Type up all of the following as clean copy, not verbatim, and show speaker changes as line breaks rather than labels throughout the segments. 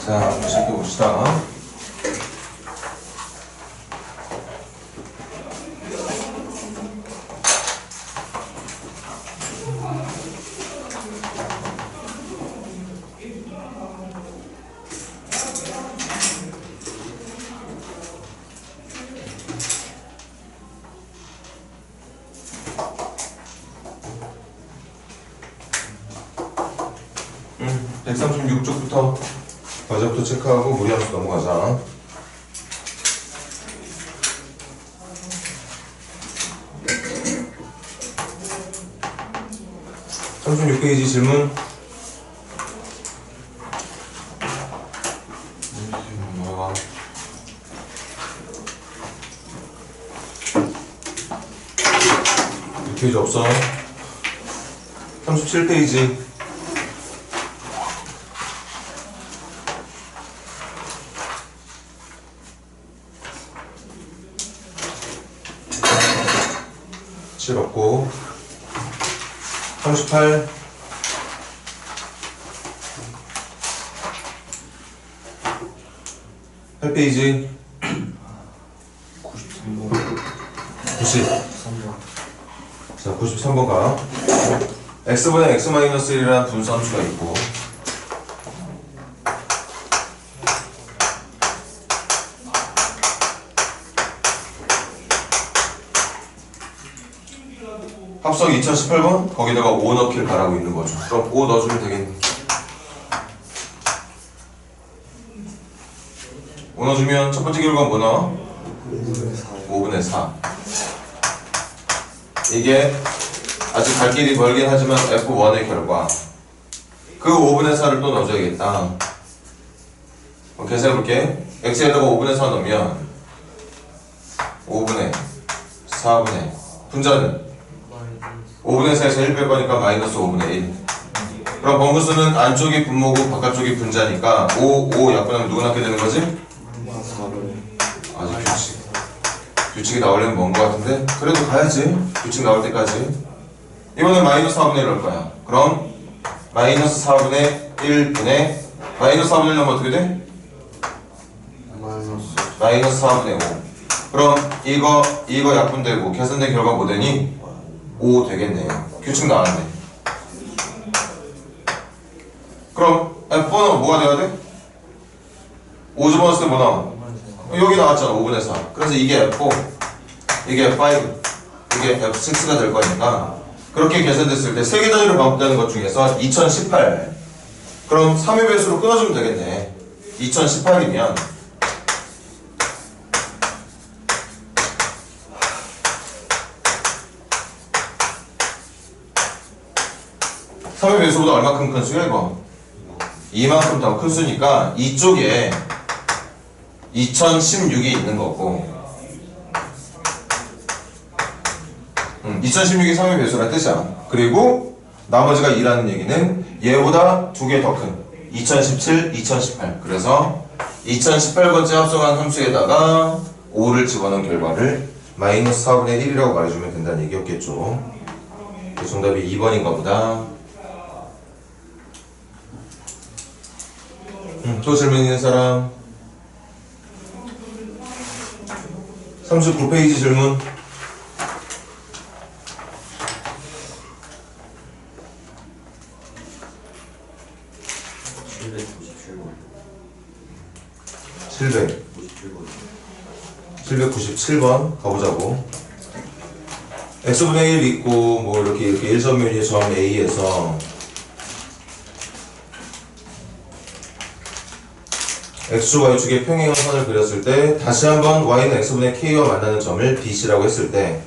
자, 시작해봅시다. 음, 136쪽부터 과제부터 체크하고 무리함수 넘어가자. 삼십육 페이지 질문. 뭐야? 이 페이지 없어. 37페이지. 없고 38 8페이지
93번
93번 자 93번 가 x분의 x-1이라는 분수함수가 있고 합석 2018번 거기다가 5 넣기를 바라고 있는 거죠. 그럼 5 넣어주면 되겠네. 5 넣어주면 첫 번째 결과는 뭐 나와? 5분의 4. 이게 아직 갈 길이 멀긴 하지만 F1의 결과. 그 5분의 4를 또 넣어줘야겠다. 계산해볼게. x에다가 5분의 4 넣으면 5분의 4분의 분자는 5분의 4에서 1 뺄 거니까 마이너스 5분의 1. 그럼 번분수는 안쪽이 분모고 바깥쪽이 분자니까 5 약분하면 누구 낳게 되는 거지? 아직 규칙이 나오려면 먼 거 같은데 그래도 가야지. 규칙 나올 때까지. 이번엔 마이너스 4분의 1 넣을 거야. 그럼 마이너스 4분의 1분의 마이너스 4분의 1 넣으면 어떻게 돼? 마이너스 4분의 5. 그럼 이거 약분되고 계산된 결과 뭐 되니? 5 되겠네요. 규칙 나왔네. 그럼 F1은 뭐가 돼야 돼? 5 집어넣었을 때 뭐 나와? 여기 나왔잖아. 5분의 4. 그래서 이게 F4, 이게 F5, 이게 F6가 될 거니까 그렇게 계산됐을 때 세개 단위로 반복되는 것 중에서 2018 그럼 3의 배수로 끊어주면 되겠네. 2018이면 3의 배수보다 얼마큼 큰 수야 이거? 이만큼 더 큰 수니까 이쪽에 2016이 있는 거고 2016이 3의 배수란 뜻이야. 그리고 나머지가 2라는 얘기는 얘보다 2개 더 큰 2017, 2018 그래서 2018번째 합성한 함수에다가 5를 집어넣은 결과를 마이너스 4분의 1이라고 말해주면 된다는 얘기였겠죠. 정답이 2번인가 보다. 또 질문 있는 사람? 39페이지 질문. 칠백 797번 가보자고. x분의 1 있고 뭐 이렇게 1점면이 점 A에서 x축 y축의 평행한 선을 그렸을 때 다시 한번 y는 x분의 k와 만나는 점을 BC라고 했을 때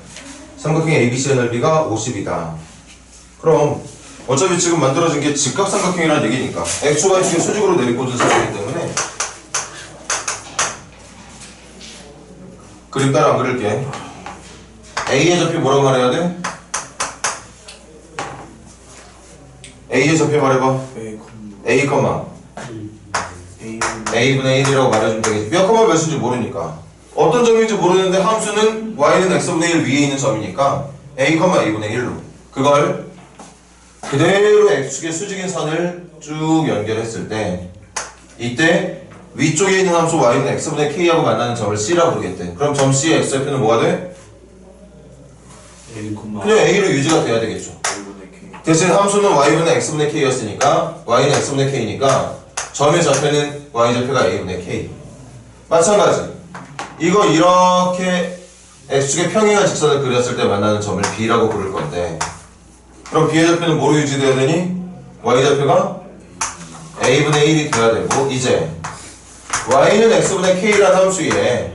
삼각형 ABC의 넓이가 50이다. 그럼 어차피 지금 만들어진 게 직각삼각형이라는 얘기니까 x축 y축의 수직으로 내리꽂은 사이기 때문에 그림 따라 안 그릴게. A의 좌표 뭐라고 말해야 돼? A의 좌표 말해봐. A, A분의 1이라고 말해주면 되겠지. 몇 컴마 몇인지 모르니까. 어떤 점인지 모르는데 함수는 y는 x분의 1 위에 있는 점이니까 A, A분의 1로 그걸 그대로 x축의 수직인 선을 쭉 연결했을 때 이때 위쪽에 있는 함수 y는 x분의 k하고 만나는 점을 c라고 부르겠대. 그럼 점 c의 x좌표는 뭐가 돼? 그냥 a로 유지가 돼야 되겠죠. 대신 함수는 y분의 x분의 k였으니까 y는 x분의 k니까 점의 좌표는 y좌표가 a분의 k. 마찬가지 이거 이렇게 x축의 평행한 직선을 그렸을 때 만나는 점을 b라고 부를 건데, 그럼 b의 좌표는 뭐로 유지돼야 되니? y좌표가 a분의 1이 돼야 되고, 이제 y는 x분의 k라는 함수에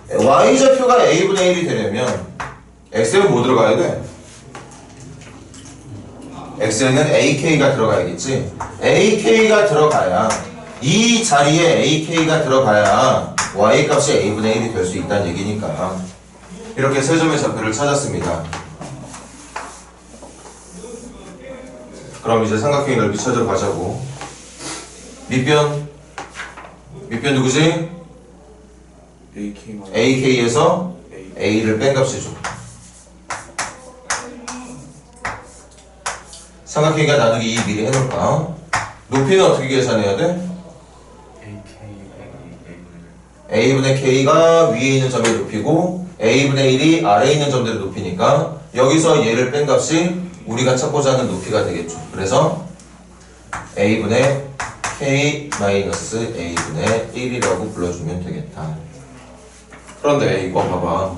y좌표가 a분의 1이 되려면 x에는 뭐 들어가야 돼? x에는 ak가 들어가야겠지. ak가 들어가야, 이 자리에 ak가 들어가야 y 값이 a분의 1이 될 수 있다는 얘기니까 이렇게 세 점의 좌표를 찾았습니다. 그럼 이제 삼각형의 넓이 찾으러 가자고. 밑변 누구지? ak에서 a를 뺀 값이죠. 삼각형과 나누기 2 미리 해놓을까? 높이는 어떻게 계산해야 돼? a분의 k가 위에 있는 점의 높이고 a분의 1이 아래에 있는 점들의 높이니까 여기서 얘를 뺀 값이 우리가 찾고자 하는 높이가 되겠죠. 그래서 a분의 k 마이너스 a분의 1이라고 불러주면 되겠다. 그런데 이거 봐봐.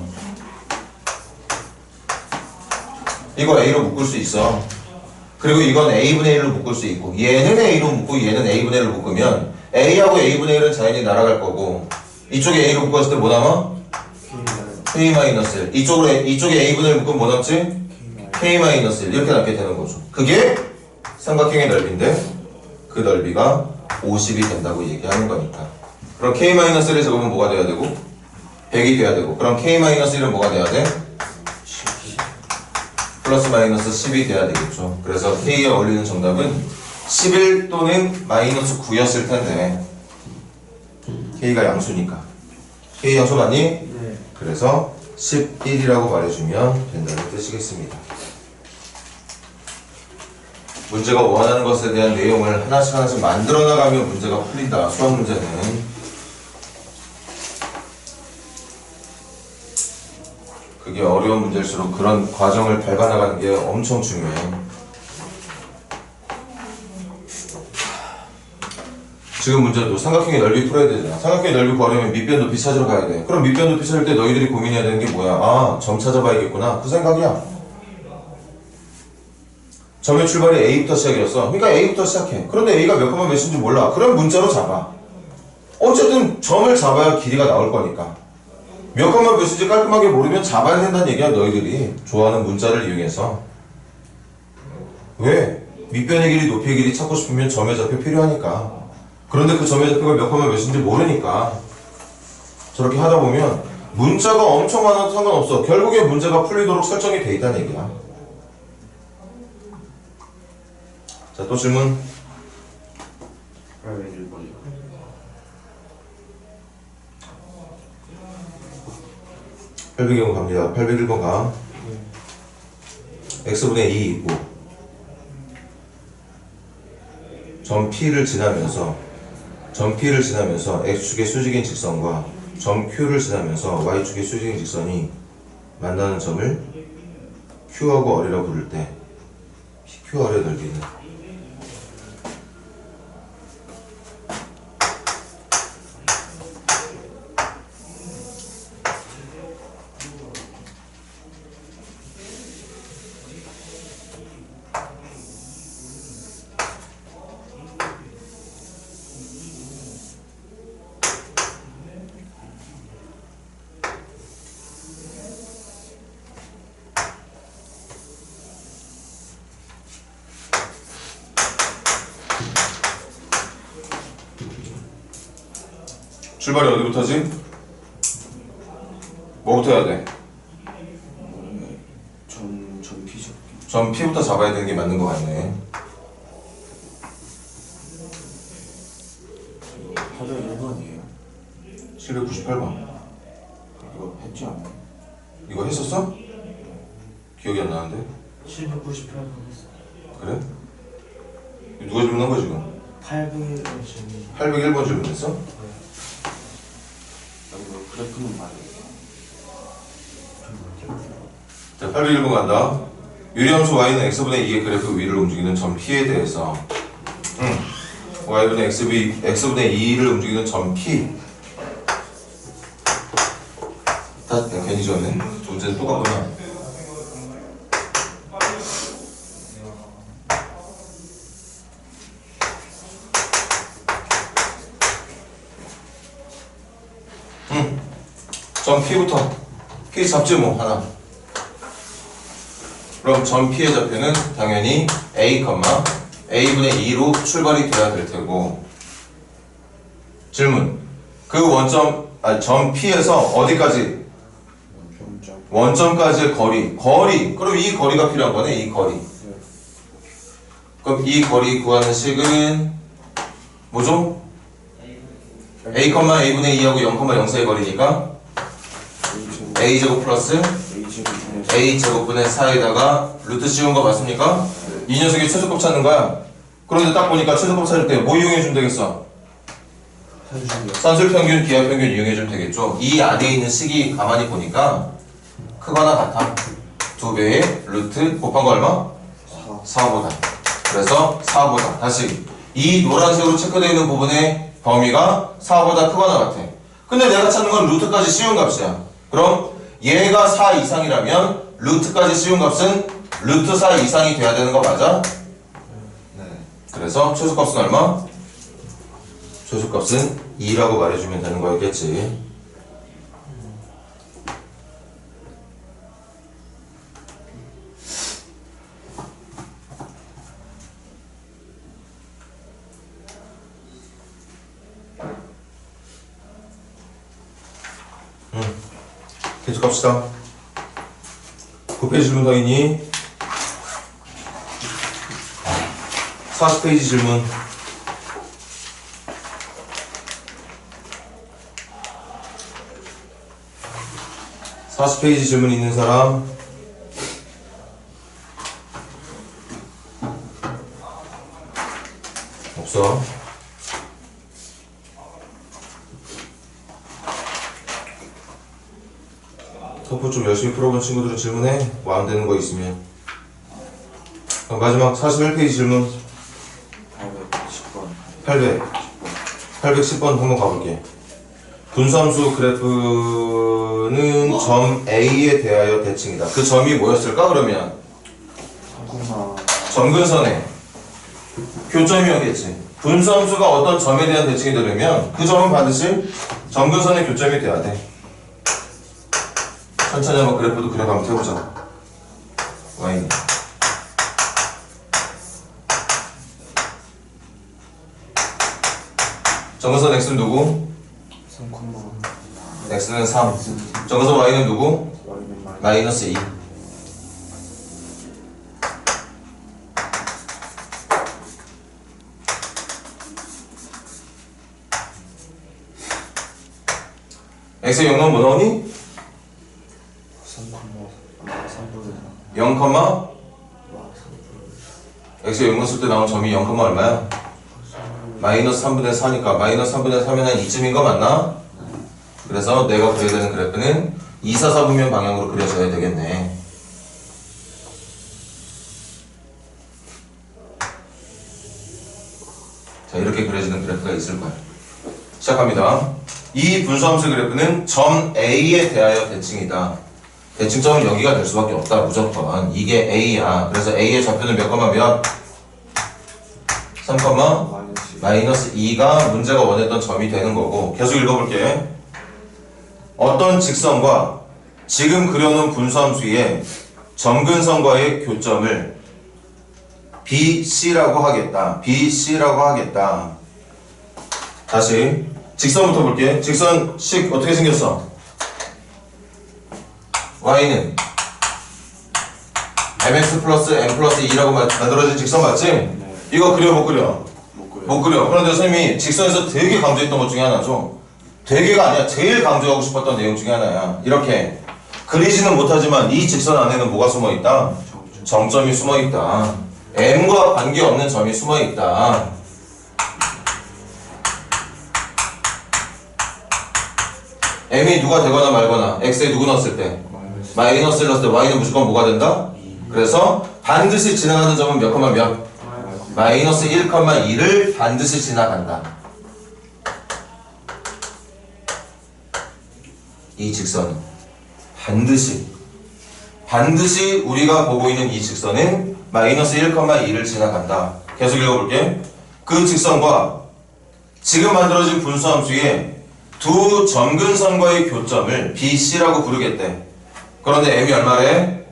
이거 a로 묶을 수 있어. 그리고 이건 a분의 1로 묶을 수 있고, 얘는 a로 묶고 얘는 a분의 1로 묶으면 a하고 a분의 1은 자연히 날아갈 거고, 이쪽에 a로 묶었을 때 뭐 남아? k-1. 이쪽에 a분의 1 묶으면 뭐 남지? k-1 이렇게 남게 되는 거죠. 그게 삼각형의 넓이인데 그 넓이가 50이 된다고 얘기하는 거니까. 그럼 k-1을 적으면 뭐가 돼야 되고? 100이 돼야 되고, 그럼 k-1은 뭐가 돼야 돼? 플러스 마이너스 10이 돼야 되겠죠. 그래서 k에 어울리는 정답은 11 또는 마이너스 9였을 텐데 k가 양수니까. k 양수 맞니?
네.
그래서 11이라고 말해주면 된다는 뜻이겠습니다. 문제가 원하는 것에 대한 내용을 하나씩 만들어 나가면 문제가 풀린다. 수학 문제는 그게 어려운 문제일수록 그런 과정을 밟아나가는 게 엄청 중요해. 지금 문제도 삼각형의 넓이 풀어야 되잖아. 삼각형의 넓이 구하려면 밑변 높이 찾으러 가야 돼. 그럼 밑변 높이 찾을 때 너희들이 고민해야 되는 게 뭐야? 아, 점 찾아봐야겠구나. 그 생각이야. 점의 출발이 A부터 시작이었어. 그러니까 A부터 시작해. 그런데 A가 몇 콤마 몇인지 몰라. 그럼 문자로 잡아. 어쨌든 점을 잡아야 길이가 나올 거니까. 몇 콤마 몇인지 깔끔하게 모르면 잡아야 된다는 얘기야. 너희들이 좋아하는 문자를 이용해서. 왜? 밑변의 길이, 높이의 길이 찾고 싶으면 점의 좌표 필요하니까. 그런데 그 점의 좌표가 몇 콤마 몇인지 모르니까 저렇게 하다 보면 문자가 엄청 많아도 상관없어. 결국에 문제가 풀리도록 설정이 돼 있다는 얘기야. 자, 또 질문. 801번 갑니다. 801번 가. x분의 2 있고 점 P를 지나면서 x축의 수직인 직선과 점 Q를 지나면서 y축의 수직인 직선이 만나는 점을 Q하고 어리라 부를 때 PQ 어리의 넓이는 출발이 어디부터지? 뭐부터 해야 돼?
점 P죠.
점 P부터 잡아야 되는 게 맞는 것 같네.
하도 1번이에요.
798번.
이거 했지 않아요?
이거 했었어? 기억이 안 나는데?
798번 했어.
그래? 누가 질문한 거야 지금?
800의 질문.
801번 질문했어?
이거 그래프는 말이에요.
자, 801번 간다. 유리함수 y는 x분의 2의 그래프 위를 움직이는 점 P에 대해서 y분의 x분의 2를 움직이는 점 P 다 괜히 적었네. 문제는 똑같구나. 점 P부터 P 잡지 뭐 하나. 그럼 점 P의 좌표는 당연히 A, A분의 2로 출발이 돼야 될 테고. 질문. 그 점 P에서 어디까지? 원점까지의 거리. 그럼 이 거리가 필요한 거네, 이 거리. 그럼 이 거리 구하는 식은 뭐죠? A, A분의 2하고 0, 0 사이 거리니까 A제곱 플러스 A제곱분의 4에다가 루트 씌운 거 맞습니까? 이 녀석이 최소값 찾는 거야. 그런데 딱 보니까 최소값 찾을 때 뭐 이용해주면 되겠어? 산술평균, 기하평균 이용해주면 되겠죠. 이 안에 있는 식이 가만히 보니까 크거나 같아. 2배의 루트 곱한 거 얼마? 4보다. 그래서 4보다. 다시 이 노란색으로 체크되어 있는 부분의 범위가 4보다 크거나 같아. 근데 내가 찾는 건 루트까지 씌운 값이야. 그럼 얘가 4 이상이라면 루트까지 씌운 값은 루트 4 이상이 돼야 되는 거 맞아?
네.
그래서 최소값은 얼마? 최소값은 2라고 말해주면 되는 거였겠지. 계속 갑시다. 9페이지 질문 더 있니? 40페이지 질문. (40페이지) 질문 있는 사람? 없어. 토플 좀 열심히 풀어본 친구들은 질문해. 뭐 안 되는 거 있으면. 그럼 마지막 41페이지 질문.
810번.
810번 한번 가볼게. 분수함수 그래프는 점 A에 대하여 대칭이다. 그 점이 뭐였을까 그러면? 점근선의 교점이었겠지. 분수함수가 어떤 점에 대한 대칭이 되려면 그 점은 반드시 점근선의 교점이 돼야 돼. 천천히 한번 그래프도 그려가면서 해보자. y 정근선 x는 누구?
3,
x는 3. 정근선 y는 누구? 마이너스 2. x의 0은 뭐 나오니? 0, x의 0 넣었을 때 나온 점이 0, 얼마야? 마이너스 3분의 4니까 마이너스 3분의 3은 한 이쯤인 거 맞나? 그래서 내가 그려야 되는 그래프는 2, 4, 4분면 방향으로 그려줘야 되겠네. 자, 이렇게 그려지는 그래프가 있을 거야. 시작합니다. 이 분수함수 그래프는 점 A에 대하여 대칭이다. 대칭점은 여기가 될 수밖에 없다. 무조건. 이게 A야. 그래서 A의 좌표는 몇, 몇? 3, 마이너스 2가 문제가 원했던 점이 되는 거고. 계속 읽어볼게. 어떤 직선과 지금 그려놓은 분수함수의 점근선과의 교점을 BC라고 하겠다. BC라고 하겠다. 다시 직선부터 볼게. 직선식 어떻게 생겼어? y는 mx 플러스 m 플러스 2라고 만들어진 직선 맞지?
네.
이거 그려 못 그려?
못 그려요.
그런데 선생님이 직선에서 되게 강조했던 것 중에 하나죠. 되게가 아니야. 제일 강조하고 싶었던 내용 중에 하나야. 이렇게 그리지는 못하지만 이 직선 안에는 뭐가 숨어있다? 정점이 숨어있다. m과 관계없는 점이 숨어있다. m이 누가 되거나 말거나 x에 누구 넣었을 때 마이너스를 넣었을 때 y는 무조건 뭐가 된다? 그래서 반드시 지나가는 점은 몇 컴마 몇? 마이너스 1,2를 반드시 지나간다. 이 직선은 반드시 우리가 보고 있는 이 직선은 마이너스 1,2를 지나간다. 계속 읽어볼게. 그 직선과 지금 만들어진 분수함수의 두 점근선과의 교점을 BC라고 부르겠대. 그런데 m이 얼마래?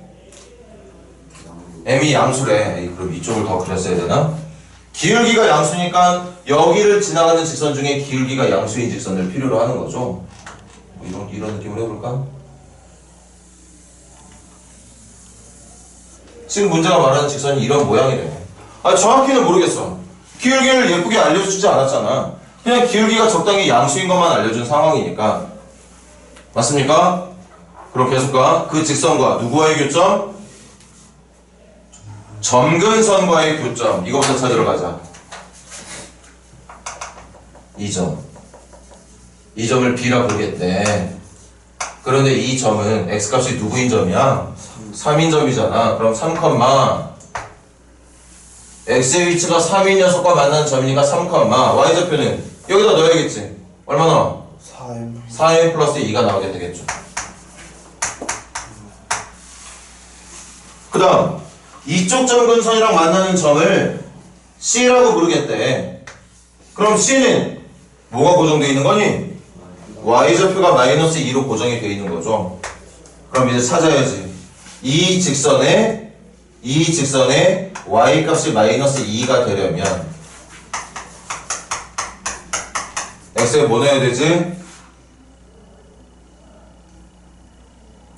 m이 양수래. 에이, 그럼 이쪽을 더 그렸어야 되나? 기울기가 양수니까 여기를 지나가는 직선 중에 기울기가 양수인 직선을 필요로 하는 거죠. 뭐 이런 느낌으로 해볼까? 지금 문제가 말하는 직선이 이런 모양이래. 아, 정확히는 모르겠어. 기울기를 예쁘게 알려주지 않았잖아. 그냥 기울기가 적당히 양수인 것만 알려준 상황이니까. 맞습니까? 그럼 계속 가. 그 직선과 누구와의 교점? 점근선과의 교점. 이거부터 찾으러 가자. 이 점을 B라 부르겠대. 그런데 이 점은 X값이 누구인 점이야? 3인 점이잖아. 그럼 3, X의 위치가 3인 녀석과 만나는 점이니까 3, Y좌표는 여기다 넣어야겠지. 얼마 나와? 4m 플러스 2가 나오게 되겠죠. 그 다음 이쪽 점근선이랑 만나는 점을 C라고 부르겠대. 그럼 C는 뭐가 고정되어 있는 거니? Y좌표가 마이너스 2로 고정이 되어 있는 거죠. 그럼 이제 찾아야지. 이 직선에 Y값이 마이너스 2가 되려면 X에 뭐 넣어야 되지?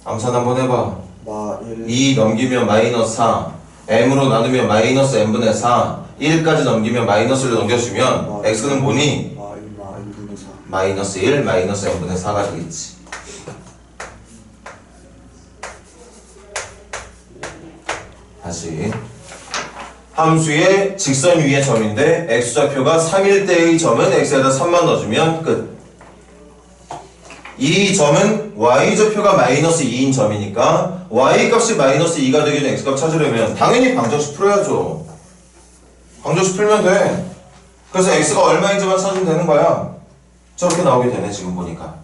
암산 한번 해봐. 2 넘기면 마이너스 4, m으로 나누면 마이너스 n분의 4, 1까지 넘기면 마이너스를 넘겨주면 x는 뭐니? 마이너스 1, 마이너스 n분의 4가 되겠지. 다시 함수의 직선 위의 점인데 x좌표가 3일 때의 점은 x에다 3만 넣어주면 끝. 이 점은 y좌표가 마이너스 2인 점이니까 y값이 마이너스 2가 되기 전에 x값 찾으려면 당연히 방정식 풀어야죠. 방정식 풀면 돼. 그래서 x가 얼마인지만 찾으면 되는 거야. 저렇게 나오게 되네 지금 보니까.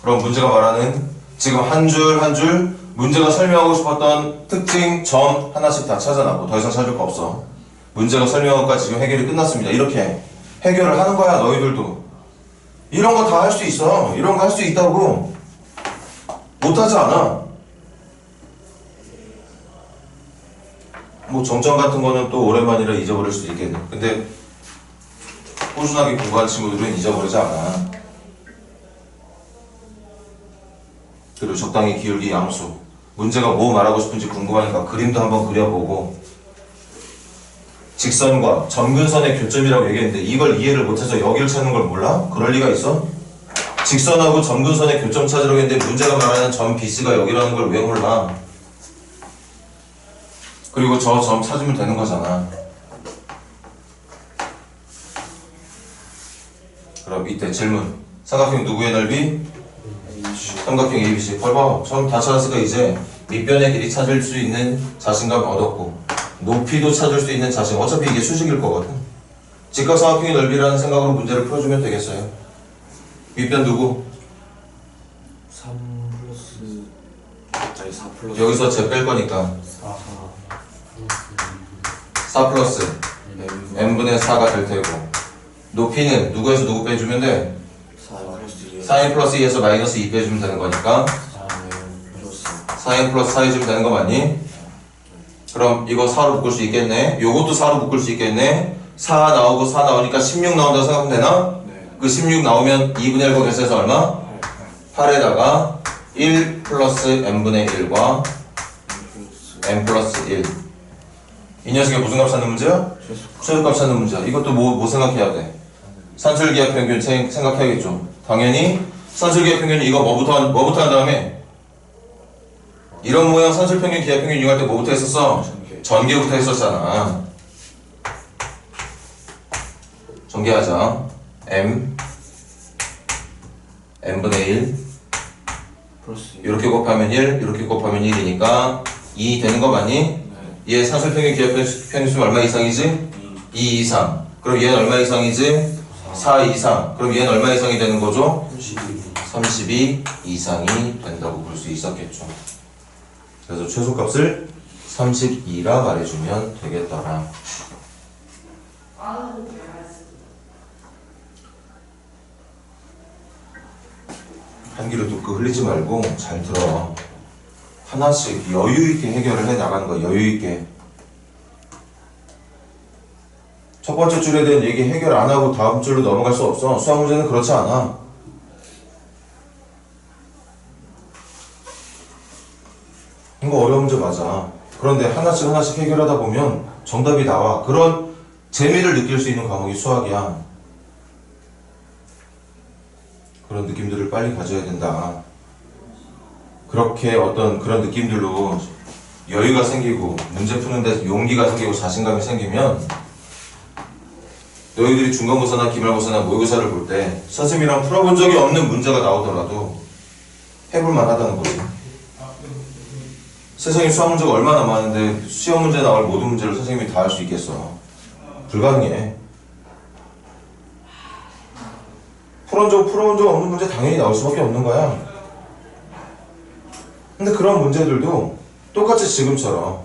그럼 문제가 말하는 지금 한 줄 한 줄 문제가 설명하고 싶었던 특징, 점 하나씩 다 찾아놨고 더 이상 찾을 거 없어. 문제가 설명하고까지 지금 해결이 끝났습니다. 이렇게 해결을 하는 거야 너희들도. 이런 거 다 할 수 있어. 이런 거 할 수 있다고. 못하지 않아. 뭐 정점 같은 거는 또 오랜만이라 잊어버릴 수도 있겠네. 근데 꾸준하게 공부한 친구들은 잊어버리지 않아. 그리고 적당히 기울기 양수. 문제가 뭐 말하고 싶은지 궁금하니까 그림도 한번 그려보고. 직선과 점근선의 교점이라고 얘기했는데 이걸 이해를 못해서 여기를 찾는 걸 몰라? 그럴 리가 있어? 직선하고 점근선의 교점 찾으려고 했는데 문제가 말하는 점 BC가 여기라는 걸 왜 몰라? 그리고 저 점 찾으면 되는 거잖아. 그럼 이때 질문. 삼각형 누구의 넓이? 삼각형 ABC. 봐봐. 점 다 찾았으니까 이제 밑변의 길이 찾을 수 있는 자신감 얻었고 높이도 찾을 수 있는 자신. 어차피 이게 수직일 거거든. 직각삼각형의 넓이라는 생각으로 문제를 풀어주면 되겠어요. 밑변 누구?
3 플러스 아니 4 플러스
여기서 제 뺄 거니까 4 플러스 n분의 4가 될 테고 높이는 누구에서 누구 빼주면 돼? 4n 플러스 2에서 마이너스 2 빼주면 되는 거니까 4n 플러스 4 해주면 되는 거 맞니? 그럼 이거 4로 묶을 수 있겠네. 요것도 4로 묶을 수 있겠네. 4 나오고 4 나오니까 16 나온다고 생각하면 되나?
네.
그 16 나오면 2분의 1 곱해서 얼마? 8에다가 1 플러스 n분의 1과 n 플러스 1. 이 녀석이 무슨 값 찾는 문제야? 최소값 찾는 문제야. 이것도 뭐 생각해야 돼? 산술기하 평균 생각해야겠죠. 당연히 산술기하 평균이 이거 뭐부터 한 다음에 이런 모양 산술평균, 기하평균 이용할 때 뭐부터 했었어? 전개부터 했었잖아. 전개하자. M n분의 1
플러스
이렇게 곱하면 1 이렇게 곱하면 1이니까 2 되는 거 맞니?
네.
얘 산술평균 기하편수는 얼마 이상이지? 2 이상. 그럼 얘는 얼마 이상이지? 4 이상. 그럼 얘는 얼마 이상이 되는 거죠? 32 이상이 된다고 볼 수 있었겠죠. 그래서 최소값을 32라 말해주면 되겠더라. 한 귀로 뚝 흘리지 말고 잘 들어. 하나씩 여유 있게 해결을 해 나가는 거야. 여유 있게. 첫 번째 줄에 대한 얘기 해결 안 하고 다음 줄로 넘어갈 수 없어. 수학 문제는 그렇지 않아. 이거 어려운 문제 맞아. 그런데 하나씩 하나씩 해결하다 보면 정답이 나와. 그런 재미를 느낄 수 있는 과목이 수학이야. 그런 느낌들을 빨리 가져야 된다. 그렇게 어떤 그런 느낌들로 여유가 생기고 문제 푸는 데 용기가 생기고 자신감이 생기면 너희들이 중간고사나 기말고사나 모의고사를 볼 때 선생님이랑 풀어본 적이 없는 문제가 나오더라도 해볼만 하다는 거지. 세상에 수학 문제가 얼마나 많은데 시험 문제 나올 모든 문제를 선생님이 다 할 수 있겠어. 불가능해. 풀어본 적 없는 문제 당연히 나올 수밖에 없는 거야. 근데 그런 문제들도 똑같이 지금처럼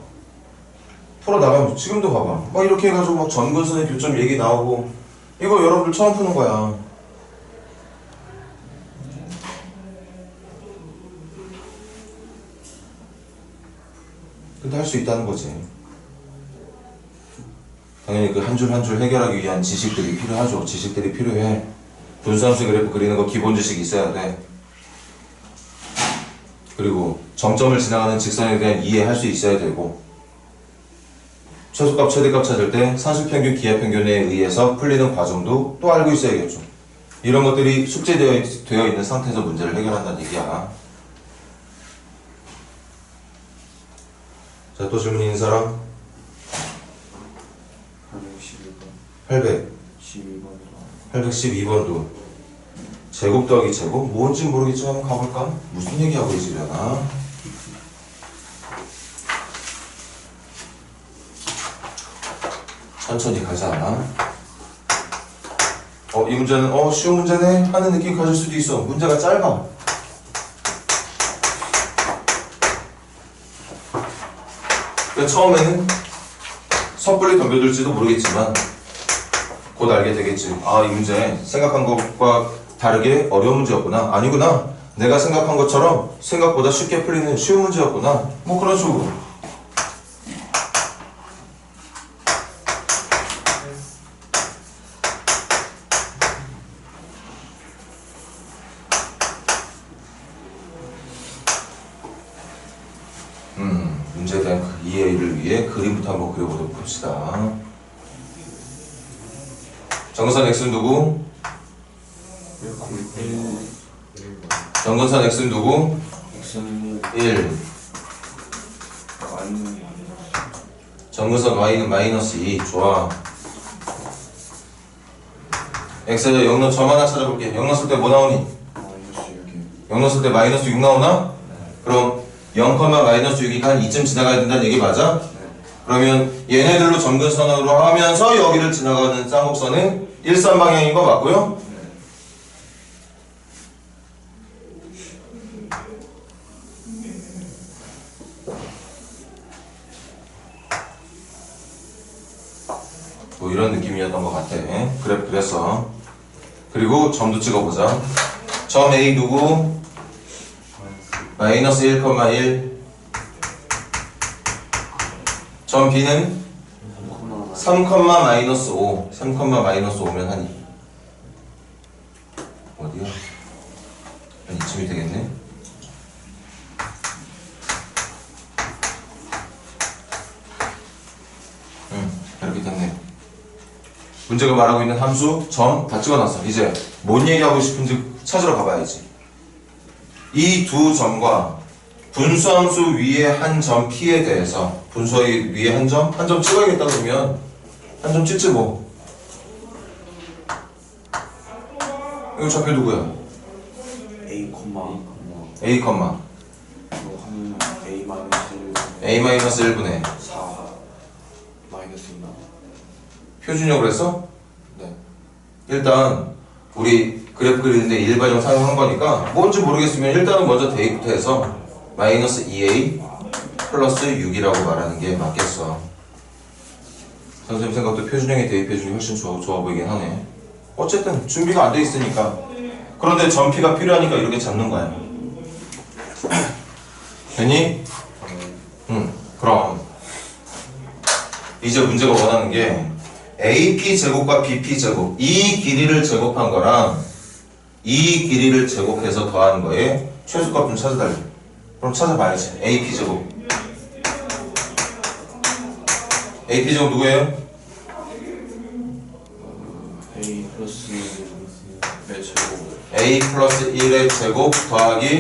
풀어나가면 지금도 봐봐. 막 이렇게 해가지고 막 전근선의 교점 얘기 나오고 이거 여러분들 처음 푸는 거야. 근데 할 수 있다는 거지. 당연히 그 한 줄 한 줄 해결하기 위한 지식들이 필요하죠. 지식들이 필요해. 분수함수 그래프 그리는 거 기본 지식이 있어야 돼. 그리고 정점을 지나가는 직선에 대한 이해할 수 있어야 되고 최소값 최대값 찾을 때 산술평균 기하평균에 의해서 풀리는 과정도 또 알고 있어야겠죠. 이런 것들이 숙제되어 있는 상태에서 문제를 해결한다는 얘기야. 자, 또 질문 있는 사람? 812번도 제곱 더하기 제곱? 뭔지 모르겠지만 한번 가볼까? 무슨 얘기하고 있으려나? 천천히 가자. 이 문제는 쉬운 문제네 하는 느낌 가질 수도 있어. 문제가 짧아. 그러니까 처음에는 섣불리 덤벼들지도 모르겠지만 곧 알게 되겠지. 아, 이 문제 생각한 것과 다르게 어려운 문제였구나. 아니구나. 내가 생각한 것처럼 생각보다 쉽게 풀리는 쉬운 문제였구나. 뭐 그런 식으로. 문제에 대한 이해를 위해 그림부터 한번 그려보도록 합시다. 정근선 x는 누구? 정근선 x는 누구? 1. 정근선 y는 마이너스 2. 좋아. x에 0 넣어. 점 하나 찾아볼게. 0 넣었을 때 뭐 나오니? 0 넣었을 때 마이너스 6 나오나? 그럼 0, 마이너스 6이 한 2쯤 지나가야 된다는 얘기 맞아? 그러면 얘네들로 점근선으로 하면서 여기를 지나가는 쌍곡선은 일선 방향인 거 맞고요? 뭐 이런 느낌이었던 것 같아. 그래, 그랬어. 그리고 점도 찍어보자. 점 A 누구? 마이너스 1,1. 점 B는 3, 마이너스 5. 3, 마이너스 5면 한 2. 어디야? 한 이쯤이 되겠네? 이렇게 됐네. 문제가 말하고 있는 함수, 점 다 찍어놨어. 이제 뭔 얘기하고 싶은지 찾으러 가봐야지. 이 두 점과 분수함수 위에 한 점 P에 대해서 분수 위에 한 점 찍어야겠다 그러면 한 점 찍지 뭐. 이거 좌표 누구야?
A 콤마
A 컴마
이거 하면 A 마이너스 1
A 마이너스 1분의
4 마이너스 2나
표준형으로 했어?
네.
일단 우리 그래프 그리는데 일반형 사용한 거니까 뭔지 모르겠으면 일단은 먼저 대입부터 해서 마이너스 2A 플러스 6이라고 말하는 게 맞겠어. 선생님 생각도 표준형에 대입해주는 게 훨씬 좋아 보이긴 하네. 어쨌든 준비가 안 돼 있으니까. 그런데 전피가 필요하니까 이렇게 잡는 거야. 됐니? 그럼 이제 문제가 원하는 게 AP 제곱과 BP 제곱 이 길이를 제곱한 거랑 이 길이를 제곱해서 더하는 거에 최소값 좀 찾아달래. 그럼 찾아봐야지. AP 제곱 AP 제곱 누구예요?
A 플러스 1의 제곱
A 플러스 1의 제곱 더하기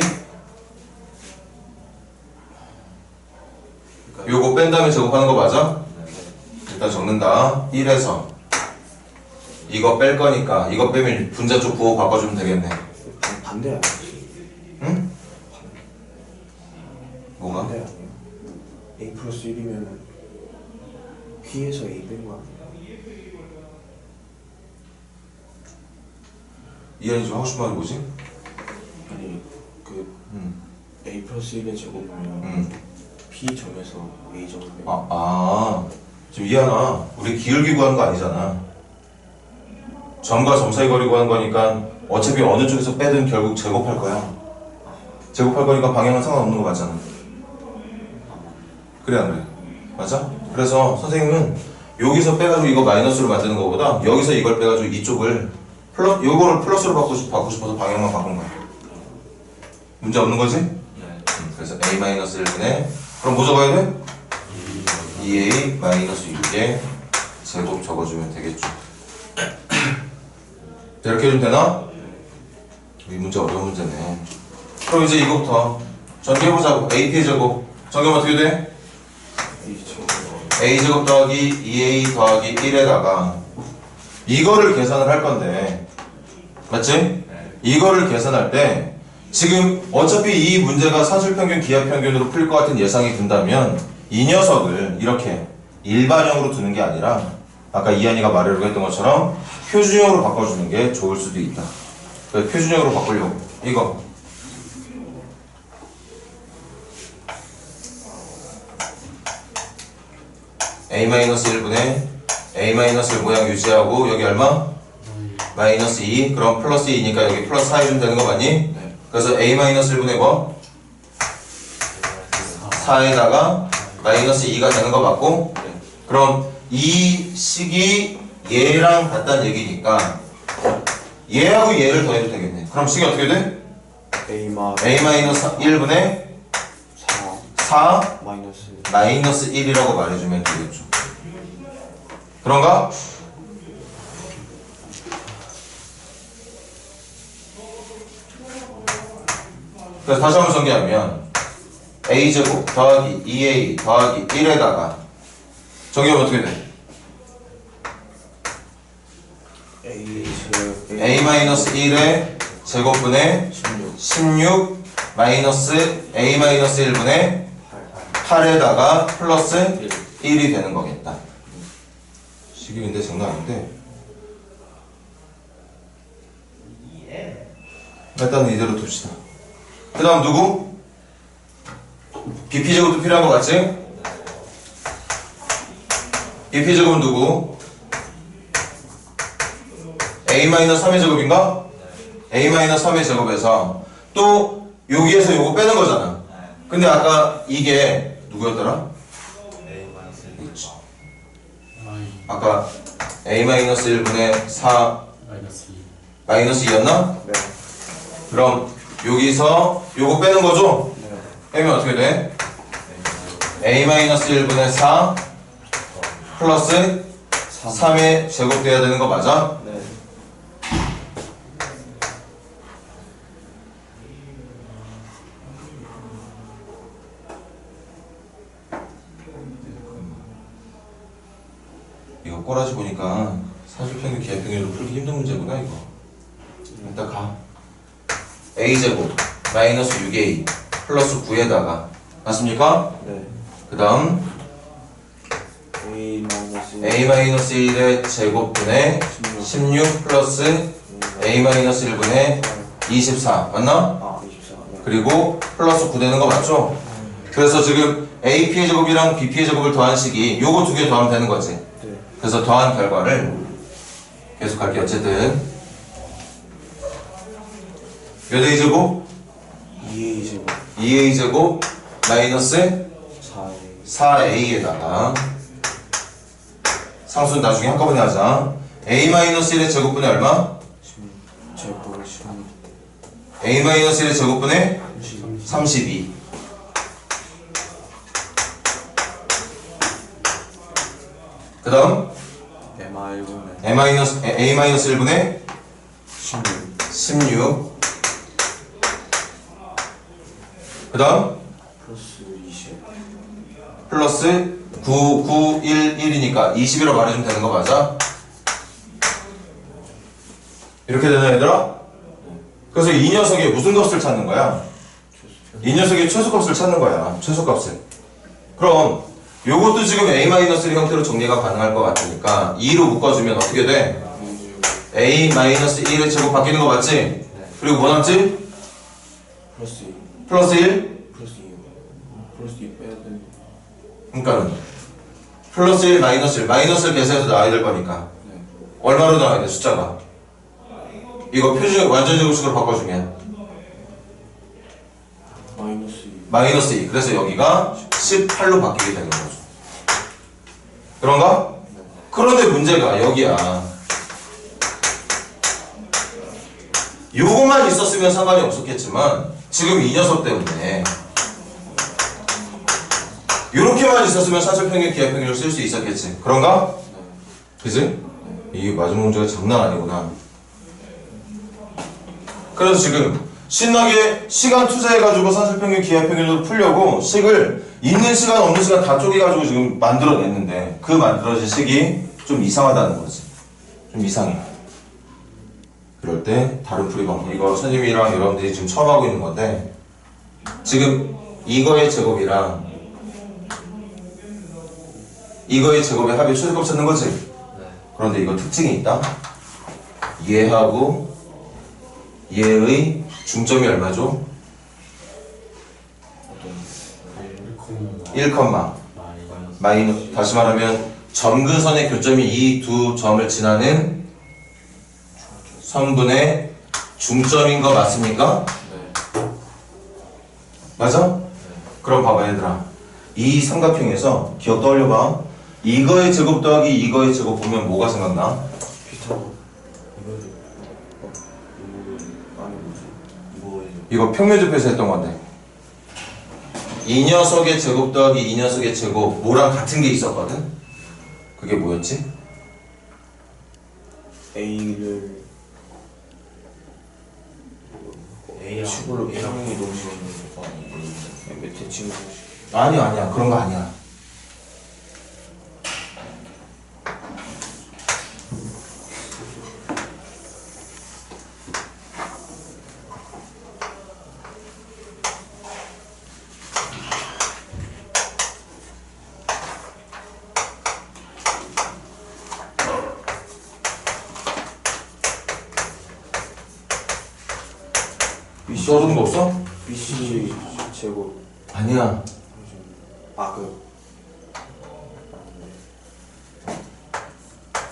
요거 뺀 다음에 제곱하는 거 맞아? 일단 적는다. 1에서 이거 뺄 거니까 이거 빼면 분자 쪽 부호 바꿔주면 되겠네.
반대 아니지?
응? 뭐가?
반대 아니에요? A 플러스 1이면 P에서 A 뺀 거 아니에요?
이한이 좀 하고 싶은 말이 뭐지?
아니 그
응.
A 플러스 1의 제곱이면 P 점에서 A 점을 빼면
지금 이하나 우리 기울기 구하는 거 아니잖아. 점과 점 사이 거리 구하는 거니까 어차피 어느 쪽에서 빼든 결국 제곱할 거야. 제곱할 거니까 방향은 상관없는 거 맞잖아. 그래 안 그래? 맞아? 그래서 선생님은 여기서 빼가지고 이거 마이너스로 만드는 거보다 여기서 이걸 빼가지고 이쪽을 요거를 플러스로 받고 싶어서 방향만 바꾼 거야. 문제 없는 거지?
네.
그래서 A-1분의 그럼 뭐 적어야 돼? 2A-6의 제곱 적어주면 되겠죠. 자, 이렇게 해주면 되나? 이 문제 어려운 문제네. 그럼 이제 이거부터 전개해보자고. AP의 제곱 전개하면 어떻게 돼?
A 제곱
A제곱 더하기 2A 더하기 1에다가 이거를 계산을 할 건데 맞지? 이거를 계산할 때 지금 어차피 이 문제가 사실평균 기하평균으로 풀릴 것 같은 예상이 든다면 이 녀석을 이렇게 일반형으로 두는 게 아니라 아까 이한이가 말하려고 했던 것처럼 표준형으로 바꿔주는 게 좋을 수도 있다. 그래서 표준형으로 바꾸려고 이거 A-1분의 A-1 모양 유지하고 여기 얼마? 마이너스 2 그럼 플러스 2니까 여기 플러스 4 해주면 되는 거 맞니?
네.
그래서 A-1분의 뭐? 4에다가 마이너스 2가 되는 거 맞고
네.
그럼 이 식이 얘랑 같다는 얘기니까 얘하고 얘를 더해도 되겠네. 그럼 식이 어떻게 돼? A-1분의
4
4
마이너스
마이너스 1이라고 말해주면 되겠죠. 그런가? 그래서 다시 한번 정리하면 A제곱 더하기 2A 더하기 1에다가 정리하면 어떻게 돼? A-1의 제곱분의 16 마이너스 A-1분의 8에다가 플러스 1이 되는 거겠다. 식이 근데 장난 아닌데 일단 이대로 둡시다. 그 다음 누구? BP제곱도 필요한 거 같지? BP제곱은 누구? A-3의 제곱인가? A-3의 제곱에서 또 여기에서 요거 빼는 거잖아. 근데 아까 이게 누구였더라? 아까 A-1분의 4 마이너스 2였나?
네.
그럼 여기서 요거 빼는 거죠?
네.
빼면 어떻게 돼? A-1분의 4 플러스 3의 제곱돼야 되는 거 맞아?
네.
이거 꼬라지 보니까 사실평균 기하평균으로 풀기 힘든 문제구나 이거. 일단 가. a제곱 마이너스 6a 플러스 9에다가 맞습니까?
네.
그 다음 a-1의 제곱분의 16 플러스 a-1분의 24 맞나?
아 24. 네.
그리고 플러스 9 되는 거 맞죠? 그래서 지금 AP의 제곱이랑 BP의 제곱을 더한 식이 요거 두 개 더하면 되는 거지.
네.
그래서 더한 결과를 계속 할게요. 어쨌든 몇 A 제곱?
2A 제곱
2A 제곱 마이너스
4A
4A에다가 상수는 나중에 한꺼번에 하자. A-1의 제곱분의 얼마?
제곱 16
A-1의 제곱분의 32. 그 다음
M1분의
A-1분의
16
16. 그 다음
플러스 20
플러스 9, 9, 1, 1이니까 20이라고 말해주면 되는 거 맞아? 이렇게 되나 얘들아? 그래서 이 녀석의 무슨 값을 찾는 거야? 이 녀석의 최소값을 찾는 거야. 최소값을. 그럼 요것도 지금 A-1 형태로 정리가 가능할 것 같으니까 2로 묶어주면 어떻게 돼? A-1의 제곱 바뀌는 거 맞지?
네.
그리고 뭐 남지?
플러스 2
플러스 1?
플러스 2 플러스 2 빼야 돼.
그러니까는 플러스 1, 마이너스 1 마이너스를 계산해서 나와야 될 거니까
네.
얼마로 나와야 돼 숫자가? 이거 표준 완전 제곱식으로 바꿔주면
마이너스 2
마이너스 2 그래서 여기가 18로 바뀌게 되는 거죠. 그런가? 그런데 문제가 여기야. 요거만 있었으면 상관이 없었겠지만 지금 이 녀석 때문에 요렇게만 있었으면 사실평균 기하평균을 쓸 수 있었겠지. 그런가? 그지? 이게 마지막 문제가 장난 아니구나. 그래서 지금 신나게 시간 투자해가지고 사실평균 기하평균을 풀려고 식을 있는 시간 없는 시간 다 쪼개가지고 지금 만들어냈는데 그 만들어진 식이 좀 이상하다는 거지. 좀 이상해. 그럴 때 다른 풀이 방법 이거 선생님이랑 여러분들이 지금 처음 하고 있는 건데 지금 이거의 제곱이랑 이거의 제곱의 합의 최소값 찾는 거지. 그런데 이거 특징이 있다. 얘하고 얘의 중점이 얼마죠? 1, 마이너스 다시 말하면 점근선의 교점이 이 두 점을 지나는 선분의 중점인 거 맞습니까?
네.
맞아? 그럼 봐봐 얘들아 이 삼각형에서 기억 떠올려봐. 이거의 제곱 더하기 이거의 제곱 보면 뭐가 생각나?
비슷하고
이거 평면접해서 했던 건데 이 녀석의 제곱 더하기 이 녀석의 제곱 뭐랑 같은 게 있었거든? 그게 뭐였지?
A를 식으로 평행이 동시에 밑에 친구
아니야 그런 거 아니야. 떠오르는 거 없어?
BC 제곱
아니야.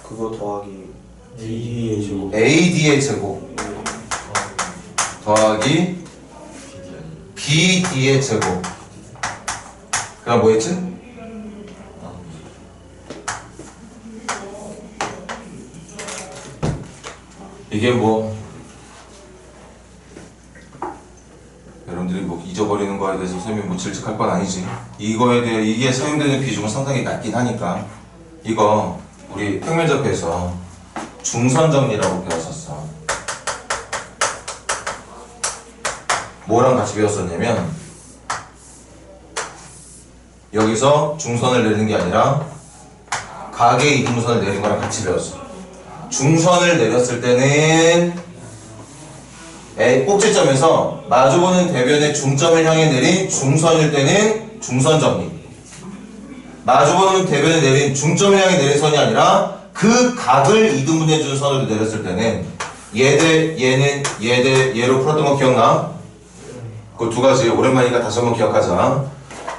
그거 더하기 DD의 제곱
AD의 제곱 더하기 BD의 제곱 그럼 뭐 했지? 이게 뭐 여러분들이 뭐 잊어버리는 거에 대해서 선생님이 뭐 질책할 건 아니지. 이거에 대해 이게 사용되는 비중은 상당히 낮긴 하니까 이거 우리 평면접에서 중선 정리라고 배웠었어. 뭐랑 같이 배웠었냐면 여기서 중선을 내리는 게 아니라 각의 이등분선을 내린 거랑 같이 배웠어. 중선을 내렸을 때는 꼭지점에서 마주보는 대변의 중점을 향해 내린 중선일 때는 중선 정리. 마주보는 대변에 내린 중점을 향해 내린 선이 아니라 그 각을 이등분해 준 선으로 내렸을 때는 얘 대 얘는 얘 대 얘로 풀었던 거 기억나? 그 두 가지 오랜만이니까 다시 한번 기억하자.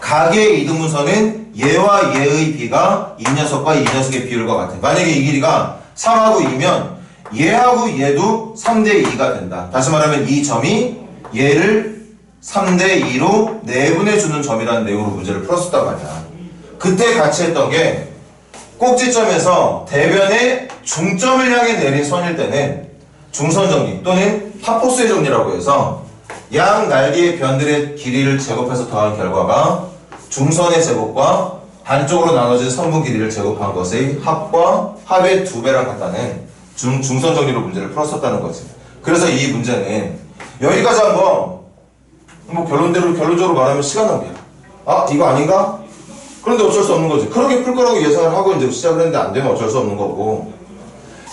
각의 이등분선은 얘와 얘의 비가 이 녀석과 이 녀석의 비율과 같아. 만약에 이 길이가 3하고 2면 얘하고 얘도 3대 2가 된다. 다시 말하면 이 점이 얘를 3대 2로 내분해주는 점이라는 내용으로 문제를 풀었었단 말이야. 그때 같이 했던 게 꼭지점에서 대변의 중점을 향해 내린 선일 때는 중선 정리 또는 파포스의 정리라고 해서 양 날개의 변들의 길이를 제곱해서 더한 결과가 중선의 제곱과 반쪽으로 나눠진 선분 길이를 제곱한 것의 합과 합의 2배랑 같다는 중선 정리로 문제를 풀었었다는 거지. 그래서 이 문제는 여기까지 한번 뭐 결론적으로 말하면 시간 낭비야. 아 이거 아닌가? 그런데 어쩔 수 없는 거지. 그렇게 풀 거라고 예상을 하고 이제 시작을 했는데 안 되면 어쩔 수 없는 거고.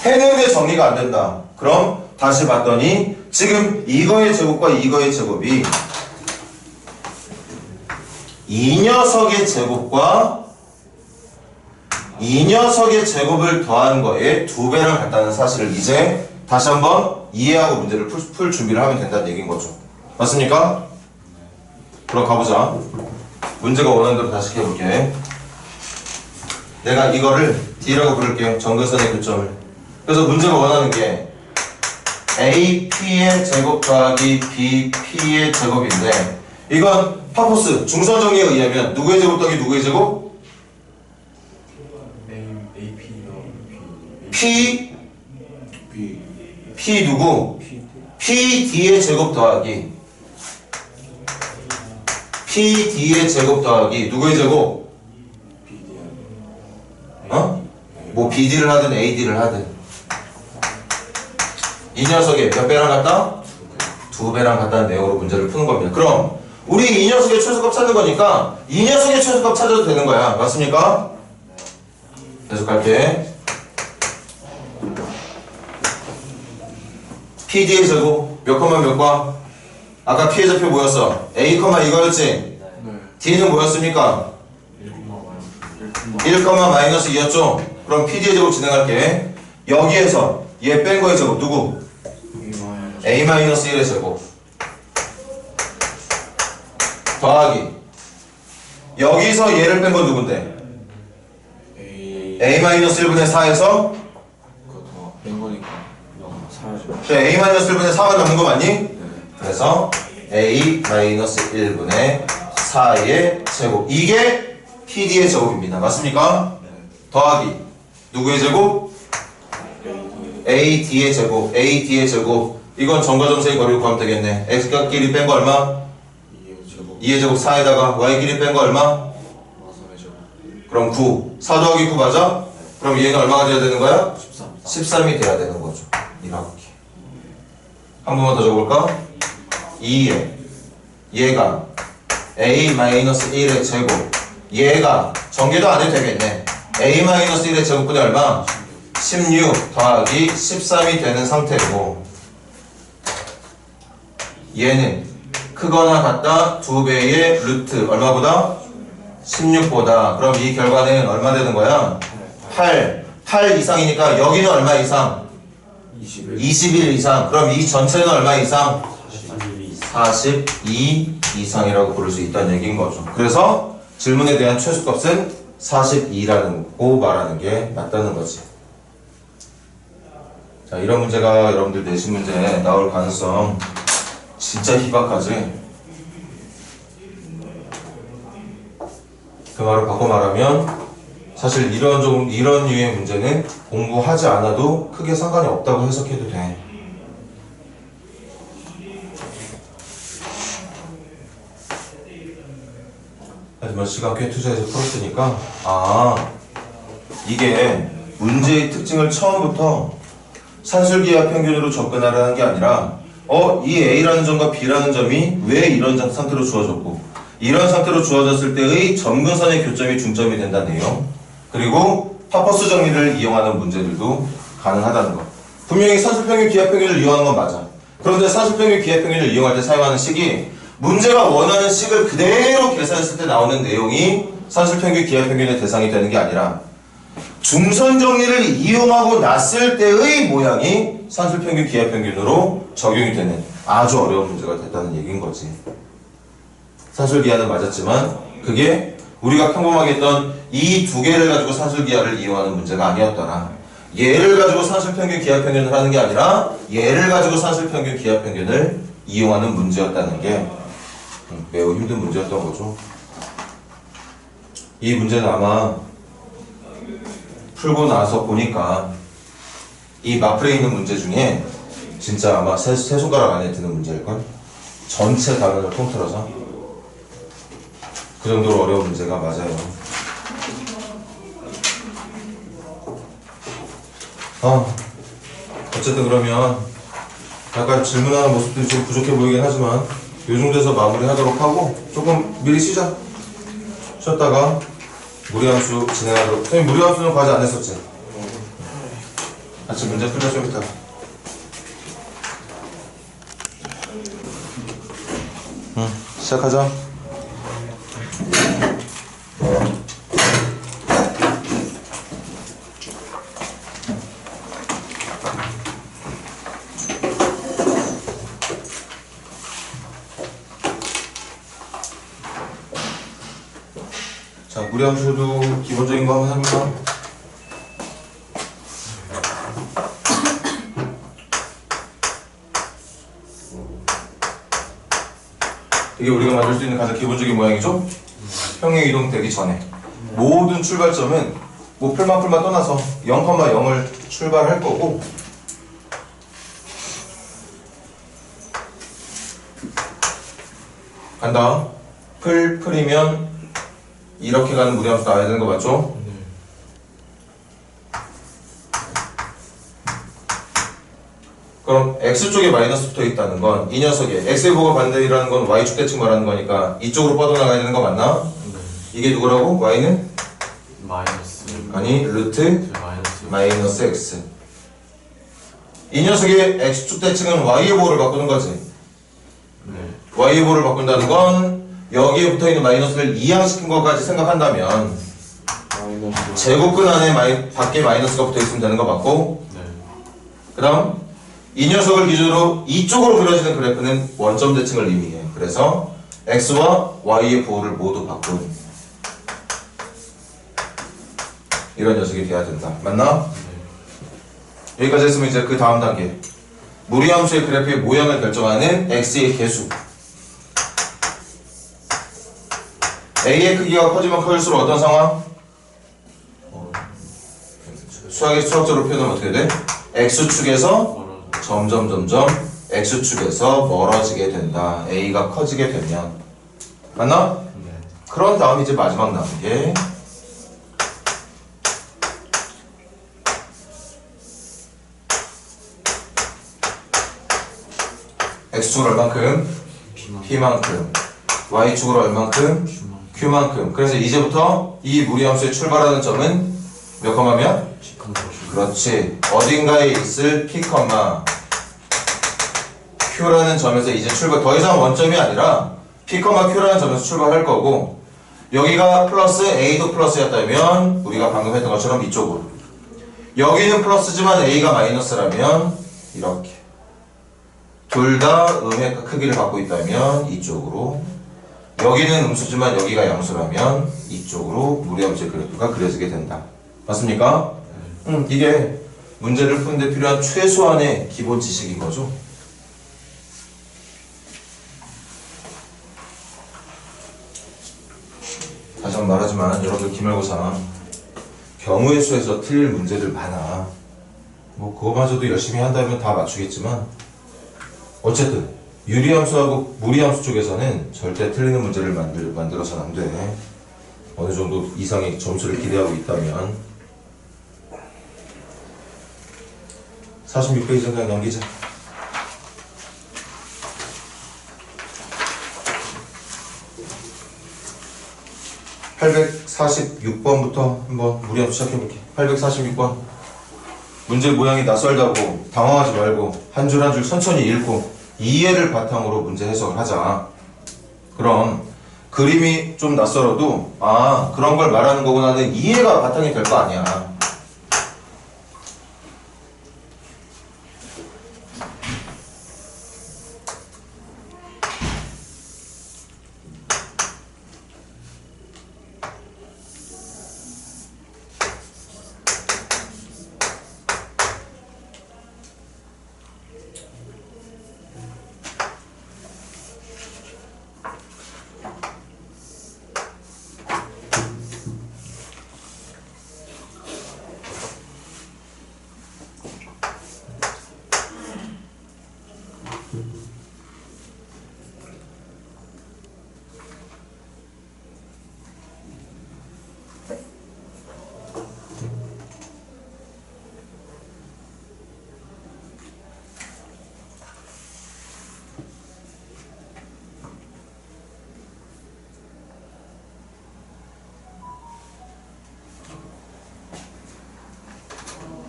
해내는데 정리가 안 된다. 그럼 다시 봤더니 지금 이거의 제곱과 이거의 제곱이 이 녀석의 제곱과 이 녀석의 제곱을 더한 거에 2배랑 같다는 사실을 이제 다시 한번 이해하고 문제를 풀 준비를 하면 된다는 얘기인 거죠. 맞습니까? 그럼 가보자. 문제가 원하는 대로 다시 해볼게. 내가 이거를 D라고 부를게요. 정근선의 교점을. 그래서 문제가 원하는 게 AP의 제곱 더하기 BP의 제곱인데 이건 파포스 중선 정리에 의하면 누구의 제곱 더하기 누구의 제곱? P 누구? PD의 제곱 더하기 PD의 제곱 더하기 누구의 제곱? 어? 뭐 BD를 하든 AD를 하든 이 녀석의 몇 배랑 같다? 2배랑 같다는 내용으로 문제를 푸는 겁니다. 그럼 우리 이 녀석의 최소값 찾는 거니까 이 녀석의 최소값 찾아도 되는 거야. 맞습니까? 계속할게. PD의 제곱 몇 컴마 몇과? 아까 P의 좌표 뭐였어? A, 이거였지? D는 뭐였습니까? 1, 마이너스 2였죠? 그럼 PD의 제곱 진행할게. 여기에서 얘 뺀 거의 제곱 누구? A-1의 제곱 더하기 여기서 얘를 뺀 건 누군데? A-1분의 4에서
그거 뺀 거니까 사라져.
그래, A-1분의 4만 남는 거 맞니? 그래서 A-1분의 4의 제곱 이게 PD의 제곱입니다. 맞습니까? 더하기 누구의 제곱? AD의 제곱 AD의 제곱 이건 점과점수의 거리를 구하면 되겠네. X값 길이 뺀 거 얼마? 2의 제곱 4에다가 Y 길이 뺀 거 얼마? 그럼 9 4 더하기 9 맞아? 그럼 얘는 얼마가 돼야 되는 거야? 13이 돼야 되는 거죠. 이렇게 한 번만 더 적어볼까? 2에 얘가 A-1의 제곱 얘가 전개도 안 해도 되겠네. A-1의 제곱분이 얼마? 16 더하기 13이 되는 상태고 얘는 크거나 같다 2배의 루트 얼마보다? 16보다. 그럼 이 결과는 얼마 되는 거야? 8 이상이니까 여기는 얼마 이상? 21 이상. 그럼 이 전체는 얼마 이상? 42 이상이라고 부를 수 있다는 얘기인 거죠. 그래서 질문에 대한 최소값은 42라는 거 말하는 게 맞다는 거지. 자, 이런 문제가 여러분들 내신 문제 나올 가능성 진짜 희박하지. 그 말을 바꿔 말하면 사실 이런 류의 문제는 공부하지 않아도 크게 상관이 없다고 해석해도 돼. 하지만 시간 꽤 투자해서 풀었으니까 이게 문제의 특징을 처음부터 산술기하 평균으로 접근하라는 게 아니라 이 A라는 점과 B라는 점이 왜 이런 상태로 주어졌고 이런 상태로 주어졌을 때의 점근선의 교점이 중점이 된다는 내용 그리고 파퍼스 정리를 이용하는 문제들도 가능하다는 거. 분명히 산술평균 기하평균을 이용하는 건 맞아. 그런데 산술평균 기하평균을 이용할 때 사용하는 식이 문제가 원하는 식을 그대로 계산했을 때 나오는 내용이 산술평균 기하평균의 대상이 되는 게 아니라 중선 정리를 이용하고 났을 때의 모양이 산술평균 기하평균으로 적용이 되는 아주 어려운 문제가 됐다는 얘기인 거지. 산술기하는 맞았지만 그게 우리가 평범하게 했던 이 두 개를 가지고 산술기하를 이용하는 문제가 아니었더라. 얘를 가지고 산술평균 기하평균을 하는 게 아니라 얘를 가지고 산술평균 기하평균을 이용하는 문제였다는 게 매우 힘든 문제였던 거죠. 이 문제는 아마 풀고 나서 보니까 이 마플에 있는 문제 중에 진짜 아마 세 손가락 안에 드는 문제일걸? 전체 단원을 통틀어서 그 정도로 어려운 문제가 맞아요. 어쨌든 그러면 약간 질문하는 모습들이 좀 부족해 보이긴 하지만 이 정도에서 마무리하도록 하고 조금 미리 쉬자. 쉬었다가 무리함수 진행하도록. 선생님 무리함수는 과제 안 했었지? 아침 문제 풀자 좀 이따. 시작하자. 자, 무리함수도 기본적인 거 한번 해볼까? 이게 우리가 만들 수 있는 가장 기본적인 모양이죠? 평행 이동되기 전에 모든 출발점은 뭐 풀만 떠나서 0,0을 출발할 거고 간다. 풀이면 이렇게 가는 무리함수 나와야 되는 거 맞죠? 그럼 X쪽에 마이너스 붙어 있다는 건 이 녀석에 X의 보고 반대라는 건 Y축 대칭 말하는 거니까 이쪽으로 뻗어나가야 되는 거 맞나?
네.
이게 누구라고? Y는?
마이너스.
아니 루트 마이너스 X. 이 녀석의 X축 대칭은 Y의 보호를 바꾸는 거지.
네.
Y의 보호를 바꾼다는 건 여기에 붙어있는 마이너스를 이항시킨 것까지 생각한다면
마이너스.
제곱근 안에 밖에 마이너스가 붙어있으면 되는 거 맞고
네.
그 다음 이 녀석을 기준으로 이쪽으로 그려지는 그래프는 원점 대칭을 의미해. 그래서 X와 Y의 부호를 모두 바꾼 이런 녀석이 돼야 된다. 맞나?
네.
여기까지 했으면 이제 그 다음 단계 무리함수의 그래프의 모양을 결정하는 X의 개수. A의 크기가 커지면 커질수록 어떤 상황? 수학적으로 표현하면 어떻게 돼? X축에서 점점 X축에서 멀어지게 된다. A가 커지게 되면. 맞나?
네.
그런 다음 이제 마지막 남은 게 X축으로 얼만큼? P만큼. Y축으로 얼만큼? Q만큼. 그래서 이제부터 이 무리함수에 출발하는 점은 몇 컴마면? 그렇지. 어딘가에 있을 P, Q라는 점에서 이제 출발, 더 이상 원점이 아니라 P, Q라는 점에서 출발할 거고 여기가 플러스 A도 플러스였다면 우리가 방금 했던 것처럼 이쪽으로 여기는 플러스지만 A가 마이너스라면 이렇게 둘 다 음의 크기를 갖고 있다면 이쪽으로 여기는 음수지만 여기가 양수라면 이쪽으로 무리함수의 그래프가 그려지게 된다. 맞습니까? 이게 문제를 푸는데 필요한 최소한의 기본 지식인 거죠. 다시 한번 말하지만 여러분들 기말고사 경우의 수에서 틀릴 문제들 많아. 뭐 그거마저도 열심히 한다면 다 맞추겠지만 어쨌든 유리함수하고 무리함수 쪽에서는 절대 틀리는 문제를 만들어서는 안 돼. 어느 정도 이상의 점수를 기대하고 있다면 46페이지 그냥 넘기자. (846번부터) 한번 무리함수 시작해볼게. 846번 문제 모양이 낯설다고 당황하지 말고 한 줄 한 줄 천천히 읽고 이해를 바탕으로 문제 해석을 하자. 그럼 그림이 좀 낯설어도 아 그런 걸 말하는 거구나는 이해가 바탕이 될 거 아니야.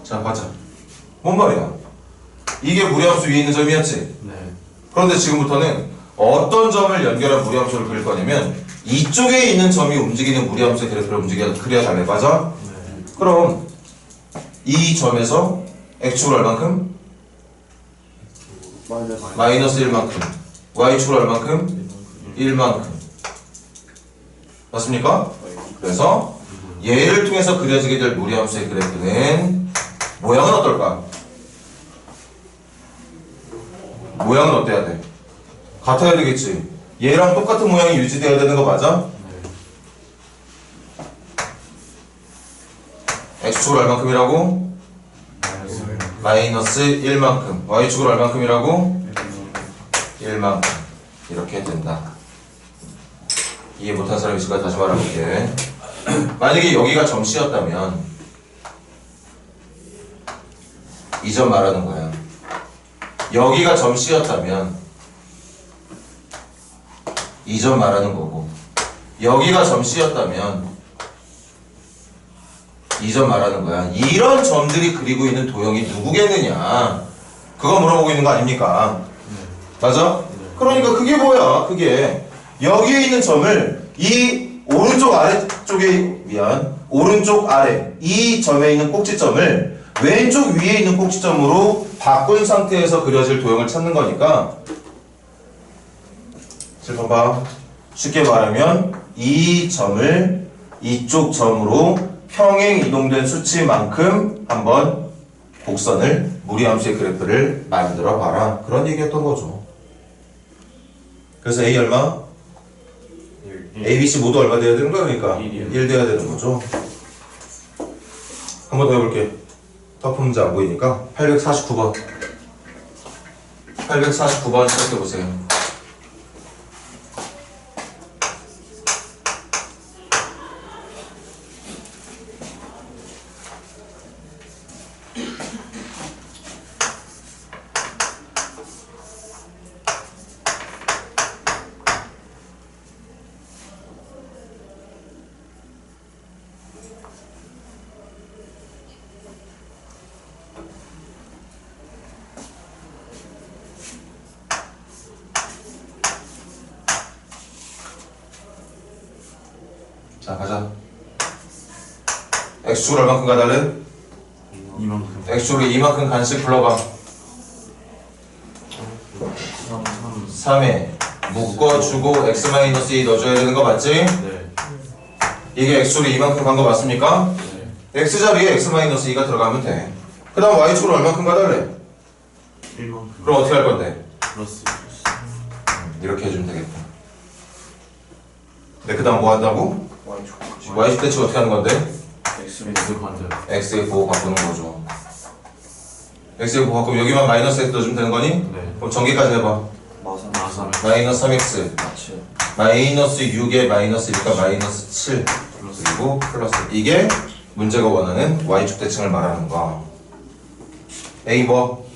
자, 가자. 뭔 말이야? 이게 무리함수 위에 있는 점이었지?
네.
그런데 지금부터는 어떤 점을 연결한 무리함수를 그릴 거냐면 이쪽에 있는 점이 움직이는 무리함수의 그래프를 그려야 잘해. 맞아?
네.
그럼 이 점에서 x축을 얼만큼? 마이너스 1만큼. y축을 얼만큼? 1만큼. 맞습니까? 그래서 얘를 통해서 그려지게 될 무리함수의 그래프는 모양은 어떨까? 모양은 어때야 돼? 같아야 되겠지. 얘랑 똑같은 모양이 유지돼야 되는 거 맞아? x축을 얼만큼이라고? 마이너스 1만큼. y축을 얼만큼이라고? 1만큼. 이렇게 된다. 이해 못한 사람 있을까? 다시 말해볼게. 만약에 여기가 점 C였다면 이 점 말하는 거야. 여기가 점 C였다면 이 점 말하는 거고, 여기가 점 C였다면 이 점 말하는 거야. 이런 점들이 그리고 있는 도형이 누구겠느냐, 그거 물어보고 있는 거 아닙니까? 맞아? 그러니까 그게 뭐야? 그게 여기에 있는 점을 이 오른쪽 아래쪽에 오른쪽 아래 이 점에 있는 꼭지점을 왼쪽 위에 있는 꼭지점으로 바꾼 상태에서 그려질 도형을 찾는 거니까, 자, 봐봐. 쉽게 말하면 이 점을 이쪽 점으로 평행 이동된 수치만큼 한번 곡선을, 무리함수의 그래프를 만들어 봐라. 그런 얘기였던 거죠. 그래서 A 얼마? A, B, C 모두 얼마 돼야 되는 거야? 그러니까 1 돼야 되는 거죠. 한 번 더 해볼게. 터프 문제 안 보이니까 849번 849번 시작해보세요. 자, 가자. x축을 얼만큼 가달래?
이만큼.
x축을 이만큼 간씩 불러봐. 3에 묶어주고 x-2 넣어줘야 되는 거 맞지?
네.
이게 x축이 이만큼 간 거 맞습니까?
네.
x자리에 x-2가 들어가면 돼. 그 다음 y축을 얼만큼 가달래?
1만큼.
그럼 어떻게 할 건데?
플러스.
이렇게 해주면 되겠다. 네, 그 다음 뭐 한다고? y축 대칭 어떻게 하는 건데?
X 관절.
x의 보호 바꾸는 거죠. x의 보호 바꾸면 여기만 마이너스 x 넣어주면 되는 거니?
네.
그럼 전개까지 해봐.
마삼.
마이너스 3x 마이너스 6에 마이너스 1이니까 마이너스 7 그리고 플러스, 이게 문제가 원하는 y축 대칭을 말하는 거. A 뭐?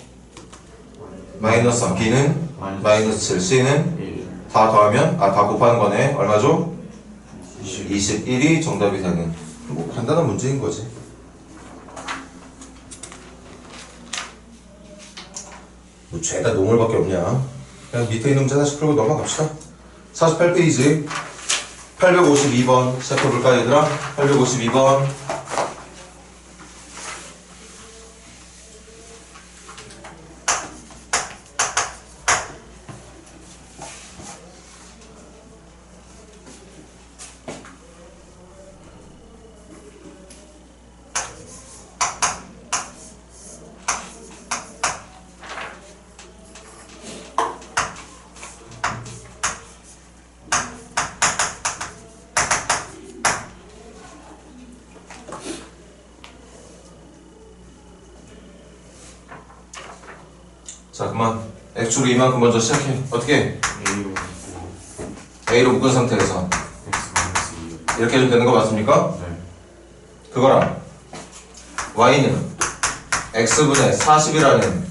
마이너스 3, B는 마이너스 7, C는
1.
다 더하면, 다 곱하는 거네. 얼마죠? 21이 정답이 되는, 뭐 간단한 문제인 거지. 뭐 죄다 노멀밖에 없냐. 그냥 밑에 있는 문제 다시 풀고 넘어갑시다. 48페이지 852번 시작해볼까 얘들아? 852번. 자, 그만 X축으로 이만큼 먼저 시작해. 어떻게? A로 묶은 상태에서 이렇게 해도 되는 거 맞습니까?
네.
그거랑 Y는 X분의 40이라는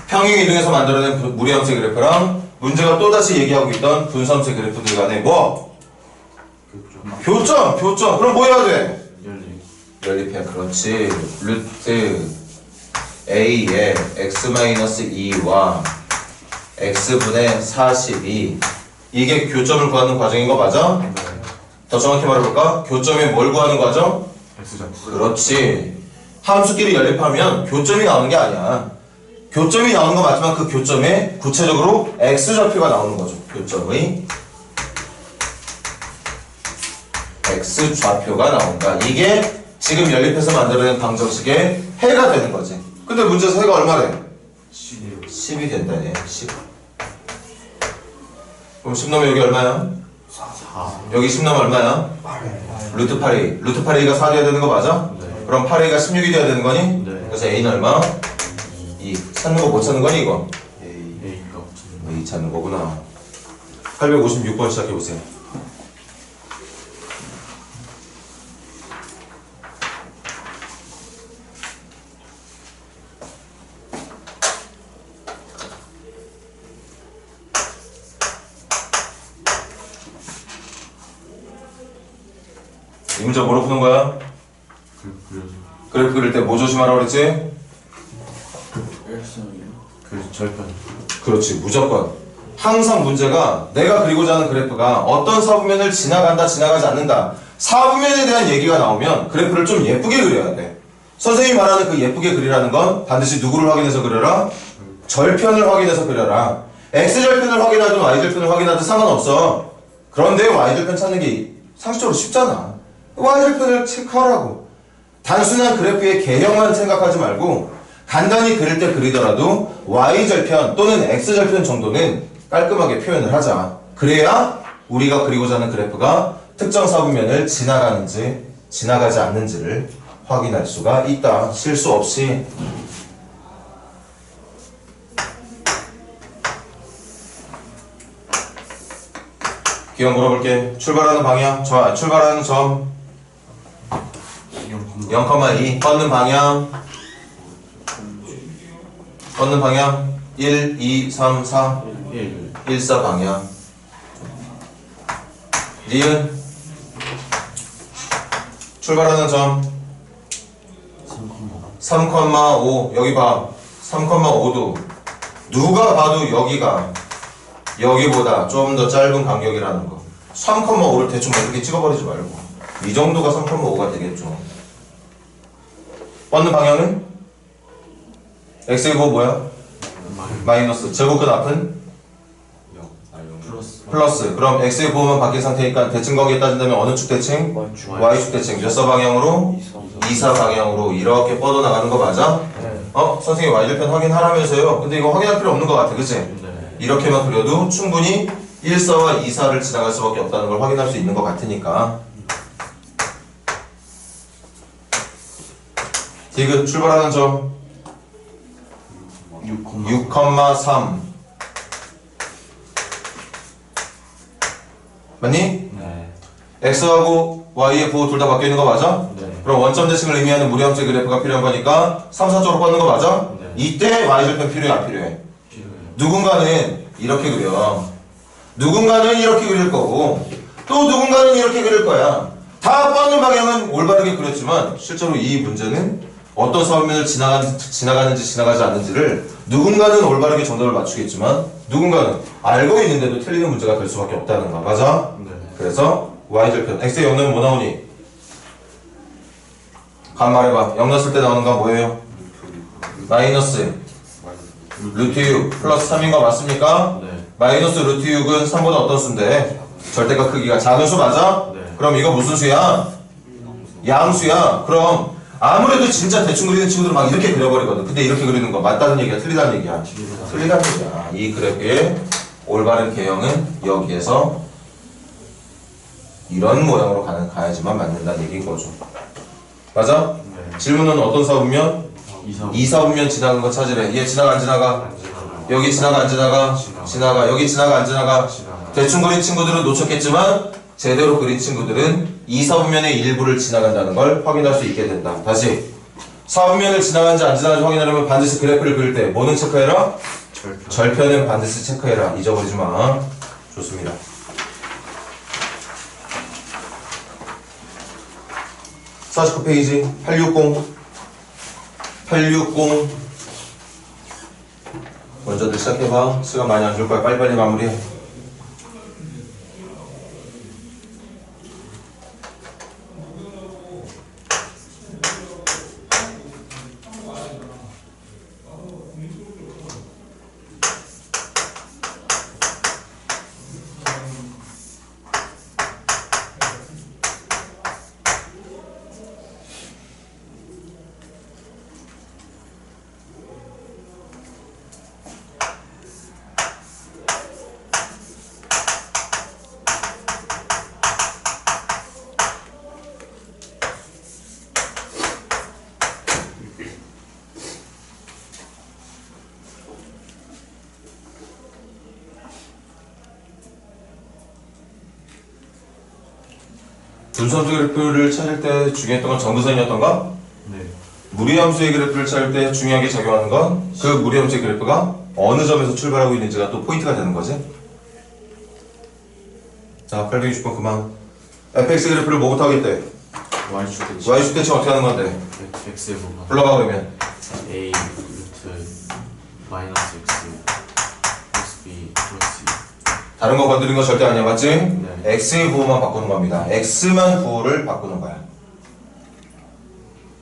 평행 이동에서 만들어낸 무리함수 그래프랑 문제가 또다시 얘기하고 있던 분수함수 그래프들 간에 뭐? 교점! 그럼 뭐 해야 돼? 연립해. 그렇지. 루트 A의 X-2와 X분의 42 이게 교점을 구하는 과정인 거 맞아?
네.
더 정확히 말해볼까? 교점이 뭘 구하는 과정?
X좌표.
그렇지. 함수끼리 연립하면 교점이 나오는 게 아니야. 교점이 나오는 거 맞지만 그 교점에 구체적으로 X좌표가 나오는 거죠. 교점의 X좌표가 나온다. 이게 지금 연립해서 만들어낸 방정식의 해가 되는 거지. 근데 문제에서 해가 얼마래? 10이 된다네. 10. 그럼 10 넣으면 여기 얼마야?
4.
여기 10 넣으면 얼마야?
8.
루트 8a. 루트 8a가 4 돼야 되는 거 맞아?
네.
그럼 8a가 16이 돼야 되는 거니?
네.
그래서 a는 얼마? 2. 찾는 거 못 찾는 거니 이거?
A가 없습니다.
2 찾는 거구나. 856번 시작해보세요. 이 문제 뭐로 푸는 거야? 그래프 그릴 때 뭐 조심하라고 그랬지?
그래서 절편.
그렇지, 무조건. 항상 문제가 내가 그리고자 하는 그래프가 어떤 사분면을 지나간다, 지나가지 않는다. 사분면에 대한 얘기가 나오면 그래프를 좀 예쁘게 그려야 돼. 선생님이 말하는 그 예쁘게 그리라는 건 반드시 누구를 확인해서 그려라? 절편을 확인해서 그려라. X절편을 확인하든 Y절편을 확인하든 상관없어. 그런데 Y절편 찾는 게 상식적으로 쉽잖아. Y절편을 체크하라고. 단순한 그래프의 개형만 생각하지 말고 간단히 그릴 때 그리더라도 Y절편 또는 X절편 정도는 깔끔하게 표현을 하자. 그래야 우리가 그리고자 하는 그래프가 특정 사분면을 지나가는지 지나가지 않는지를 확인할 수가 있다. 실수 없이. 기억 물어볼게. 출발하는 방향, 출발하는 점 0,2. 뻗는 방향 1, 2, 3, 4 1, 4 방향. 니은 출발하는 점 3,5. 여기 봐. 3,5도 누가 봐도 여기보다 좀 더 짧은 간격이라는 거. 3,5를 대충 이렇게 찍어버리지 말고 이 정도가 3,5가 되겠죠. 뻗는 방향은? x의 뭐 뭐야? 마이너스. 제곱근 앞은? 플러스. 그럼 x의 부호만 바뀐 상태니까 대칭 관계 따진다면 어느 축 대칭? y축 대칭. 몇 사 방향으로? 2, 4 방향으로 이렇게 뻗어나가는 거 맞아? 선생님 y절편 확인하라면서요. 근데 이거 확인할 필요 없는 거 같아. 그치? 이렇게만 그려도 충분히 1, 4와 2, 4를 지나갈 수밖에 없다는 걸 확인할 수 있는 것 같으니까. 디귿 출발하는 점 6,3. 맞니?
네.
x하고 y의 부호 둘 다 바뀌어 있는 거 맞아?
네.
그럼 원점 대칭을 의미하는 무리함수 그래프가 필요한 거니까 3, 4쪽으로 뻗는 거 맞아?
네.
이때 y절편 필요해 안 필요해?
필요해요.
누군가는 이렇게 그려. 누군가는 이렇게 그릴 거고 또 누군가는 이렇게 그릴 거야. 다 뻗는 방향은 올바르게 그렸지만 실제로 이 문제는 어떤 사분면을 지나가는지 지나가지 않는지를 누군가는 올바르게 정답을 맞추겠지만 누군가는 알고 있는데도 틀리는 문제가 될 수밖에 없다는 거 맞아?
네.
그래서 y절편 x의 0 넣으면 뭐 나오니? 간 말해봐. 0 넣었을 때 나오는 건 뭐예요? 마이너스 루트 6 플러스 3인 거 맞습니까?
네.
마이너스 루트 6은 3보다 어떤 수인데? 절대값 크기가 작은 수 맞아?
네.
그럼 이거 무슨 수야? 양수야. 그럼 아무래도 진짜 대충 그리는 친구들은 막 이렇게 그려버리거든. 근데 이렇게 그리는 거 맞다는 얘기야? 틀리다는 얘기야? 틀리다는 얘기야. 이 그래프의 올바른 개형은 여기에서 이런 모양으로 가야지만 맞는다는 얘기인 거죠. 맞아?
네.
질문은 어떤 사분면?
2,
2사분면 지나간 거 찾으래. 얘 지나가 안 지나가? 여기 지나가 안 지나가? 지나가. 여기 지나가 안 지나가? 대충 그린 친구들은 놓쳤겠지만 제대로 그린 친구들은 2사분면의 일부를 지나간다는 걸 확인할 수 있게 된다. 다시 4분면을 지나가는지 안 지나가는지 확인하려면 반드시 그래프를 그릴 때 뭐는 체크해라? 절편은 반드시 체크해라. 잊어버리지 마. 좋습니다. (49) 페이지 860 먼저들 시작해봐. 시간 많이 안 줄 거야. 빨리빨리 마무리해. 분수함수 그래프를 찾을 때 중요했던 건 정근선이었던가?
네.
무리함수의 그래프를 찾을 때 중요하게 작용하는 건 그 무리함수의 그래프가 어느 점에서 출발하고 있는지가 또 포인트가 되는 거지. 자, 860번 그만. fx 그래프를 뭐부터 하겠대? y축 대칭 어떻게 하는 건데?
x의 부분
불러봐 그러면.
a 루트 마이너스 x 플러스 b 플러스
다른 거 건드린 거 절대 아니야, 맞지?
네.
x의 부호만 바꾸는 겁니다. x만 부호를 바꾸는 거야.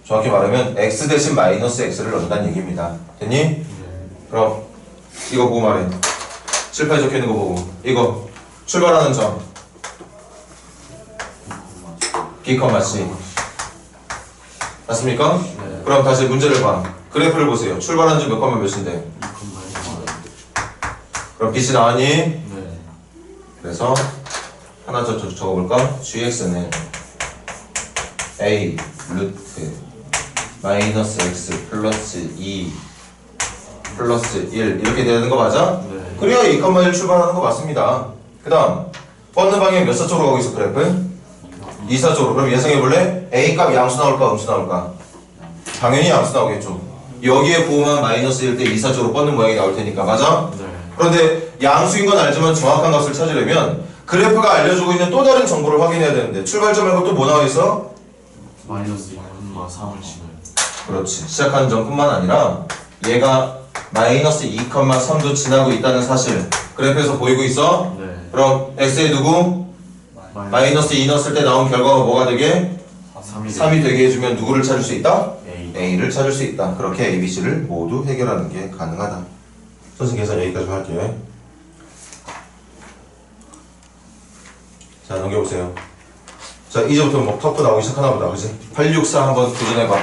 정확히 말하면 x 대신 마이너스 x를 넣는다는 얘기입니다. 됐니?
네.
그럼 이거 보고 말해. 칠판에 적혀있는 거 보고 이거 출발하는 점 B, C 맞습니까?
네.
그럼 다시 문제를 봐. 그래프를 보세요. 출발하는 점 몇 컴마 몇인데?
2,1
그럼 빛이 나왔니?
네.
그래서 하나 적어볼까? gx는 a 루트 마이너스 x 플러스 2 플러스 1 이렇게 되는 거 맞아?
네.
그래야 2,1 출발하는 거 맞습니다. 그 다음 뻗는 방향 몇 사 쪽으로 가고 있어 그래프? 2사 쪽으로. 그럼 예상해볼래? a 값 양수 나올까 음수 나올까? 당연히 양수 나오겠죠. 여기에 부호만 마이너스일 때 2사 쪽으로 뻗는 모양이 나올 테니까 맞아?
네.
그런데 양수인 건 알지만 정확한 값을 찾으려면 그래프가 알려주고 있는 또 다른 정보를 확인해야 되는데 출발점 말고 또 뭐 나와 있어?
마이너스 2,3을 치는
그렇지. 시작하는 점뿐만 아니라 얘가 마이너스 2,3도 지나고 있다는 사실 그래프에서 보이고 있어?
네.
그럼 x에 누구? 마이너스 2 넣었을 때 나온 결과가 뭐가 되게? 3이 되게 해주면 누구를 찾을 수 있다? A를 찾을 수 있다. 그렇게 A, B, C를 모두 해결하는 게 가능하다. 선생님 계산 여기까지 할게요. 자, 넘겨보세요. 자, 이제부터 뭐 터프 나오기 시작하나 보다. 그치? 864 한번 도전해봐.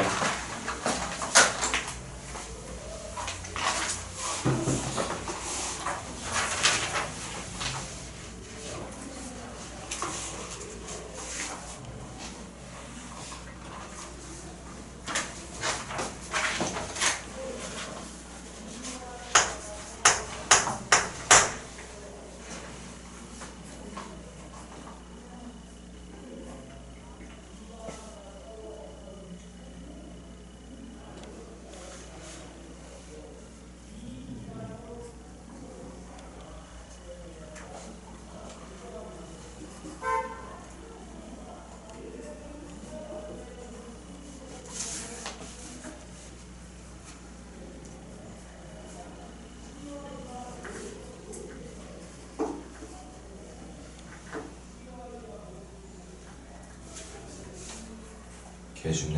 개쉽네.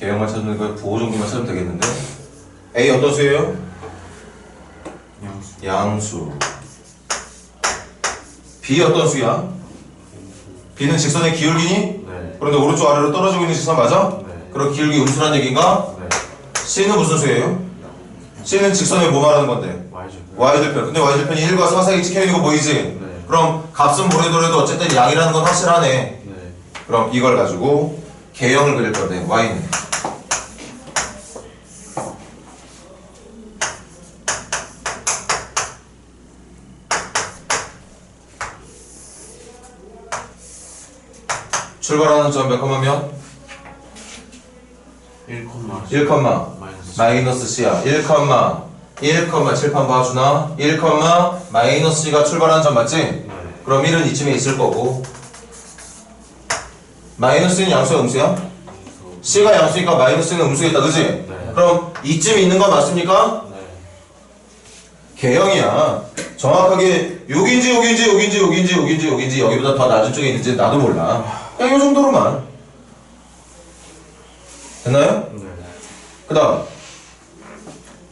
개형만 찾으면 그 부호 정도만 찾으면 되겠는데. A 어떤 수예요? 양수. B 어떤 수야? B는 직선의 기울기니?
네.
그런데 오른쪽 아래로 떨어지고 있는 직선 맞아?
네.
그럼 기울기 음수란 얘기인가?
네.
C는 무슨 수예요? C는 직선의 뭐 말하는 건데?
Y절편.
Y절편. 근데 Y절편이 1과 4 사이에 찍혀있는 거 보이지?
네.
그럼 값은 뭐래도 어쨌든 양이라는 건 확실하네.
네.
그럼 이걸 가지고 개형을 그릴 건데 Y는 출발하는 점 몇 컴마면?
1,
1 마이너스 C야. 1 칠판 봐주나? 1 마이너스 C가 출발하는 점 맞지?
네.
그럼 1은 이쯤에 있을 거고 마이너스는 양수야 음수야? C가 양수니까 마이너스는 음수겠다 그지?
네.
그럼 이쯤에 있는 건 맞습니까?
네.
개형이야. 정확하게 여긴지 여기보다 더 낮은 쪽에 있는지 나도 몰라. 그냥 이 정도로만 됐나요?
네.
그 다음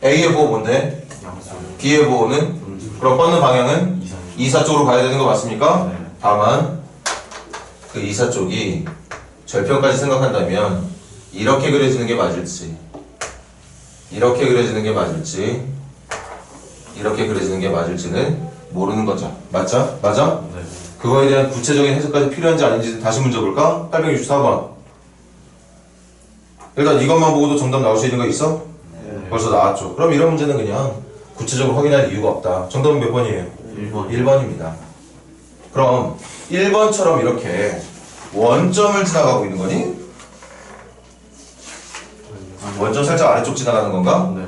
A의 보호 뭔데?
양수.
B의 보호는? 그럼 뻗는 방향은? 이사 쪽으로 가야 되는 거 맞습니까?
네.
다만 그 이사 쪽이 절편까지 생각한다면 이렇게 그려지는 게 맞을지 이렇게 그려지는 게 맞을지 이렇게 그려지는 게 맞을지는 모르는 거죠. 맞죠? 맞아?
네.
그거에 대한 구체적인 해석까지 필요한지 아닌지 다시 문제 볼까? 864번. 일단 이것만 보고도 정답 나올 수 있는 거 있어?
네.
벌써 나왔죠. 그럼 이런 문제는 그냥 구체적으로 확인할 이유가 없다. 정답은 몇 번이에요?
1번.
1번입니다. 그럼 1번처럼 이렇게 원점을 지나가고 있는 거니? 원점 살짝 아래쪽 지나가는 건가?
네.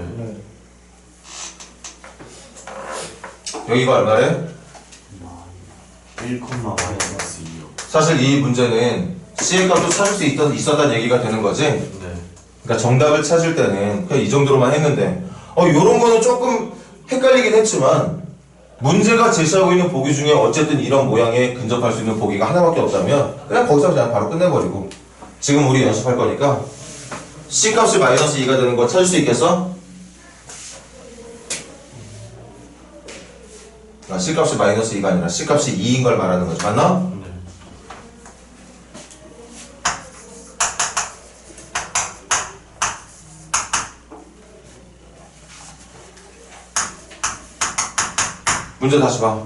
여기가 얼마래?
1, 마이너스 2요.
사실 이 문제는 C의 값도 찾을 수 있었다는 얘기가 되는 거지?
네.
그러니까 정답을 찾을 때는 그냥 이 정도로만 했는데 요런 거는 조금 헷갈리긴 했지만 문제가 제시하고 있는 보기 중에 어쨌든 이런 모양에 근접할 수 있는 보기가 하나밖에 없다면 그냥 거기서 그냥 바로 끝내버리고 지금 우리 연습할 거니까 C 값이 마이너스 2가 되는 거 찾을 수 있겠어? C 값이 마이너스 2가 아니라 C 값이 2인 걸 말하는 거지 맞나?
네.
문제 다시 봐.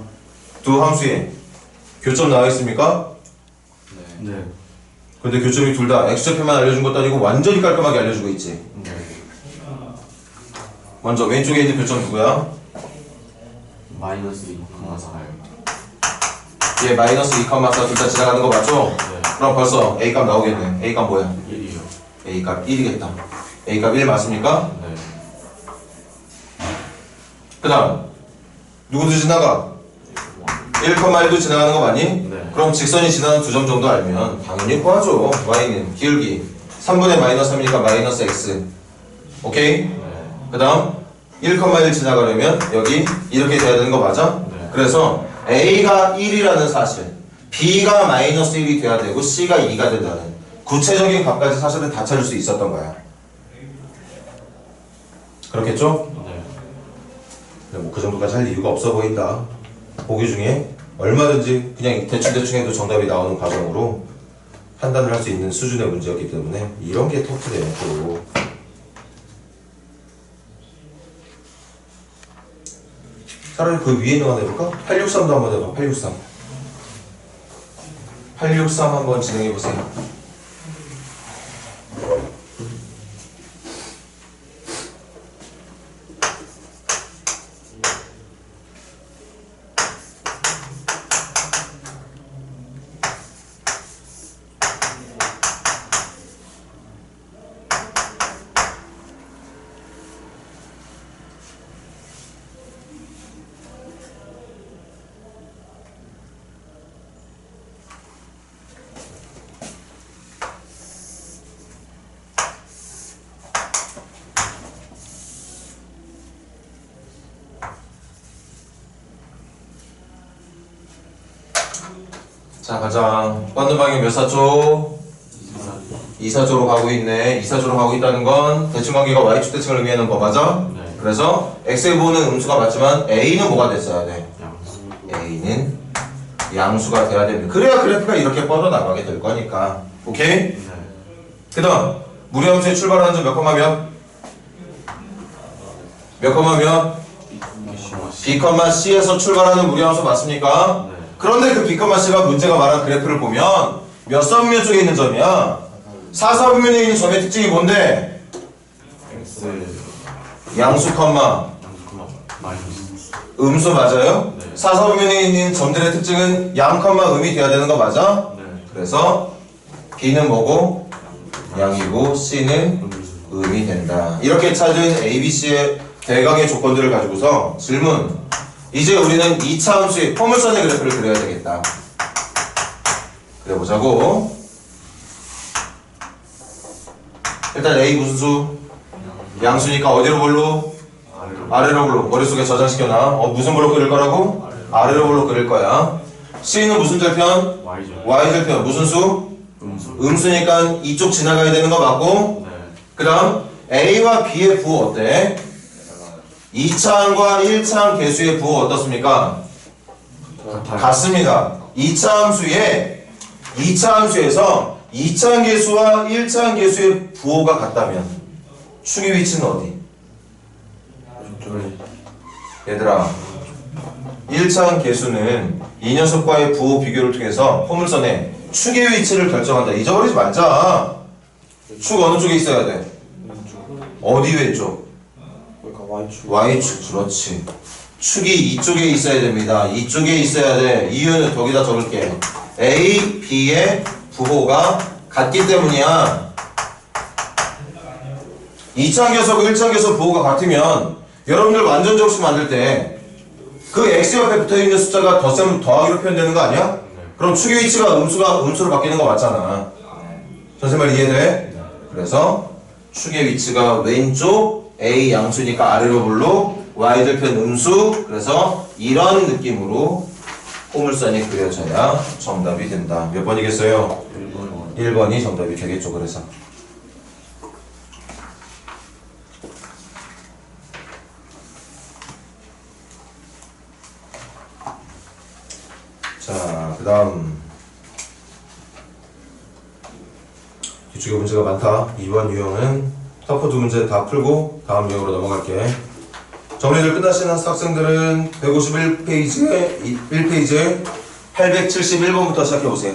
두 함수에 교점 나와 있습니까?
네.
근데 교점이 둘 다 x좌표만 알려준 것도 아니고 완전히 깔끔하게 알려주고 있지.
네.
먼저 왼쪽에 있는 교점 누구야?
마이너스 2, 4요.
얘 마이너스 2,4 둘 다 지나가는 거 맞죠?
네.
그럼 벌써 A값 나오겠네. A값 뭐야?
1이요.
A값 1이겠다. A값 1 맞습니까?
네.
그 다음 누구도 지나가? 1,1도 지나가는 거 맞니?
네.
그럼 직선이 지나는 두 점 정도 알면 당연히 구하죠. Y는 기울기 3분의 마이너스 3이니까 마이너스 X. 오케이?
네.
그 다음 1,1 지나가려면 여기 이렇게 돼야 되는 거 맞아?
네.
그래서 A가 1이라는 사실, B가 마이너스 1이 돼야 되고 C가 2가 된다는 구체적인 값까지 사실은 다 찾을 수 있었던 거야. 그렇겠죠?
네.
뭐 그 정도까지 할 이유가 없어 보인다. 보기 중에 얼마든지 그냥 대충 해도 정답이 나오는 과정으로 판단을 할 수 있는 수준의 문제였기 때문에 이런 게 터프네요. 또 차라리 그 위에 있는 거 한번 해볼까? 863도 한번 해봐. 863 한번 진행해보세요. 자 가자. 뻗는 방향 몇 사초? 이사조로 가고 있네. 이사조로 가고 있다는 건 대칭관계가 y축 대칭을 의미하는 거 맞아?
네.
그래서 x의 부호는 음수가 맞지만 a는 뭐가 됐어야 돼?
양수.
a는 양수가 돼야 됩니다. 그래야 그래프가 이렇게 뻗어나가게 될 거니까. 오케이?
네.
그 다음 무리함수에 출발하는 점 몇 콤마 몇? 몇 콤마 몇? b, c에서 출발하는 무리함수 맞습니까?
네.
그런데 그 b, c가 문제가 말한 그래프를 보면 몇 사분면 쪽에 있는 점이야? 4사분면에 있는 점의 특징이 뭔데?
X.
양수,
양수, 마이너스.
음수 맞아요?
네.
4사분면에 있는 점들의 특징은 양, 음이 돼야 되는 거 맞아?
네.
그래서 b는 뭐고? 양이고 c는
음수.
음이 된다. 이렇게 찾은 A, B, C의 대강의 조건들을 가지고서 질문. 이제 우리는 2차 함수의 포물선의 그래프를 그려야 되겠다. 그려보자고. 일단 A 무슨 수? 양수니까 어디로 볼로? 아래로 볼로. 머릿속에 저장시켜놔. 무슨 볼로 그릴 거라고? 아래로 볼로 그릴 거야. C는 무슨 절편?
Y죠.
Y절편. 무슨 수?
음수.
음수니까 이쪽 지나가야 되는 거 맞고,
네.
그 다음 A와 B의 부호 어때? 2차항과 1차항 개수의 부호 어떻습니까?
같아요.
같습니다. 2차 함수에서 2차항 개수와 1차항 개수의 부호가 같다면 축의 위치는 어디? 얘들아, 1차항 개수는 이 녀석과의 부호 비교를 통해서 포물선의 축의 위치를 결정한다. 잊어버리지 말자. 축 어느 쪽에 있어야 돼? 어디 왼쪽?
그러니까 Y축.
Y축. 그렇지. 축이 이쪽에 있어야 됩니다. 이쪽에 있어야 돼. 이유는 거기다 적을게. A, B의 부호가 같기 때문이야. 2차항 개수하고 1차항 개수 부호가 같으면 여러분들 완전적식 만들 때 그 X 옆에 붙어있는 숫자가 덧셈 더하기로 표현되는 거 아니야? 그럼 축의 위치가 음수로 바뀌는 거 맞잖아. 선생님 말 이해돼? 그래서 축의 위치가 왼쪽 A 양수니까 아래로 볼로 Y절편 음수. 그래서 이런 느낌으로 포물선이 그려져야 정답이 된다. 몇 번이겠어요? 1번이 정답이 되겠죠. 그래서 자, 그 다음 뒤쪽에 문제가 많다. 2번 유형은 터프 두 문제 다 풀고 다음 유형으로 넘어갈게. 정리를 끝나신 학생들은 151페이지에 1페이지에 871번부터 시작해보세요.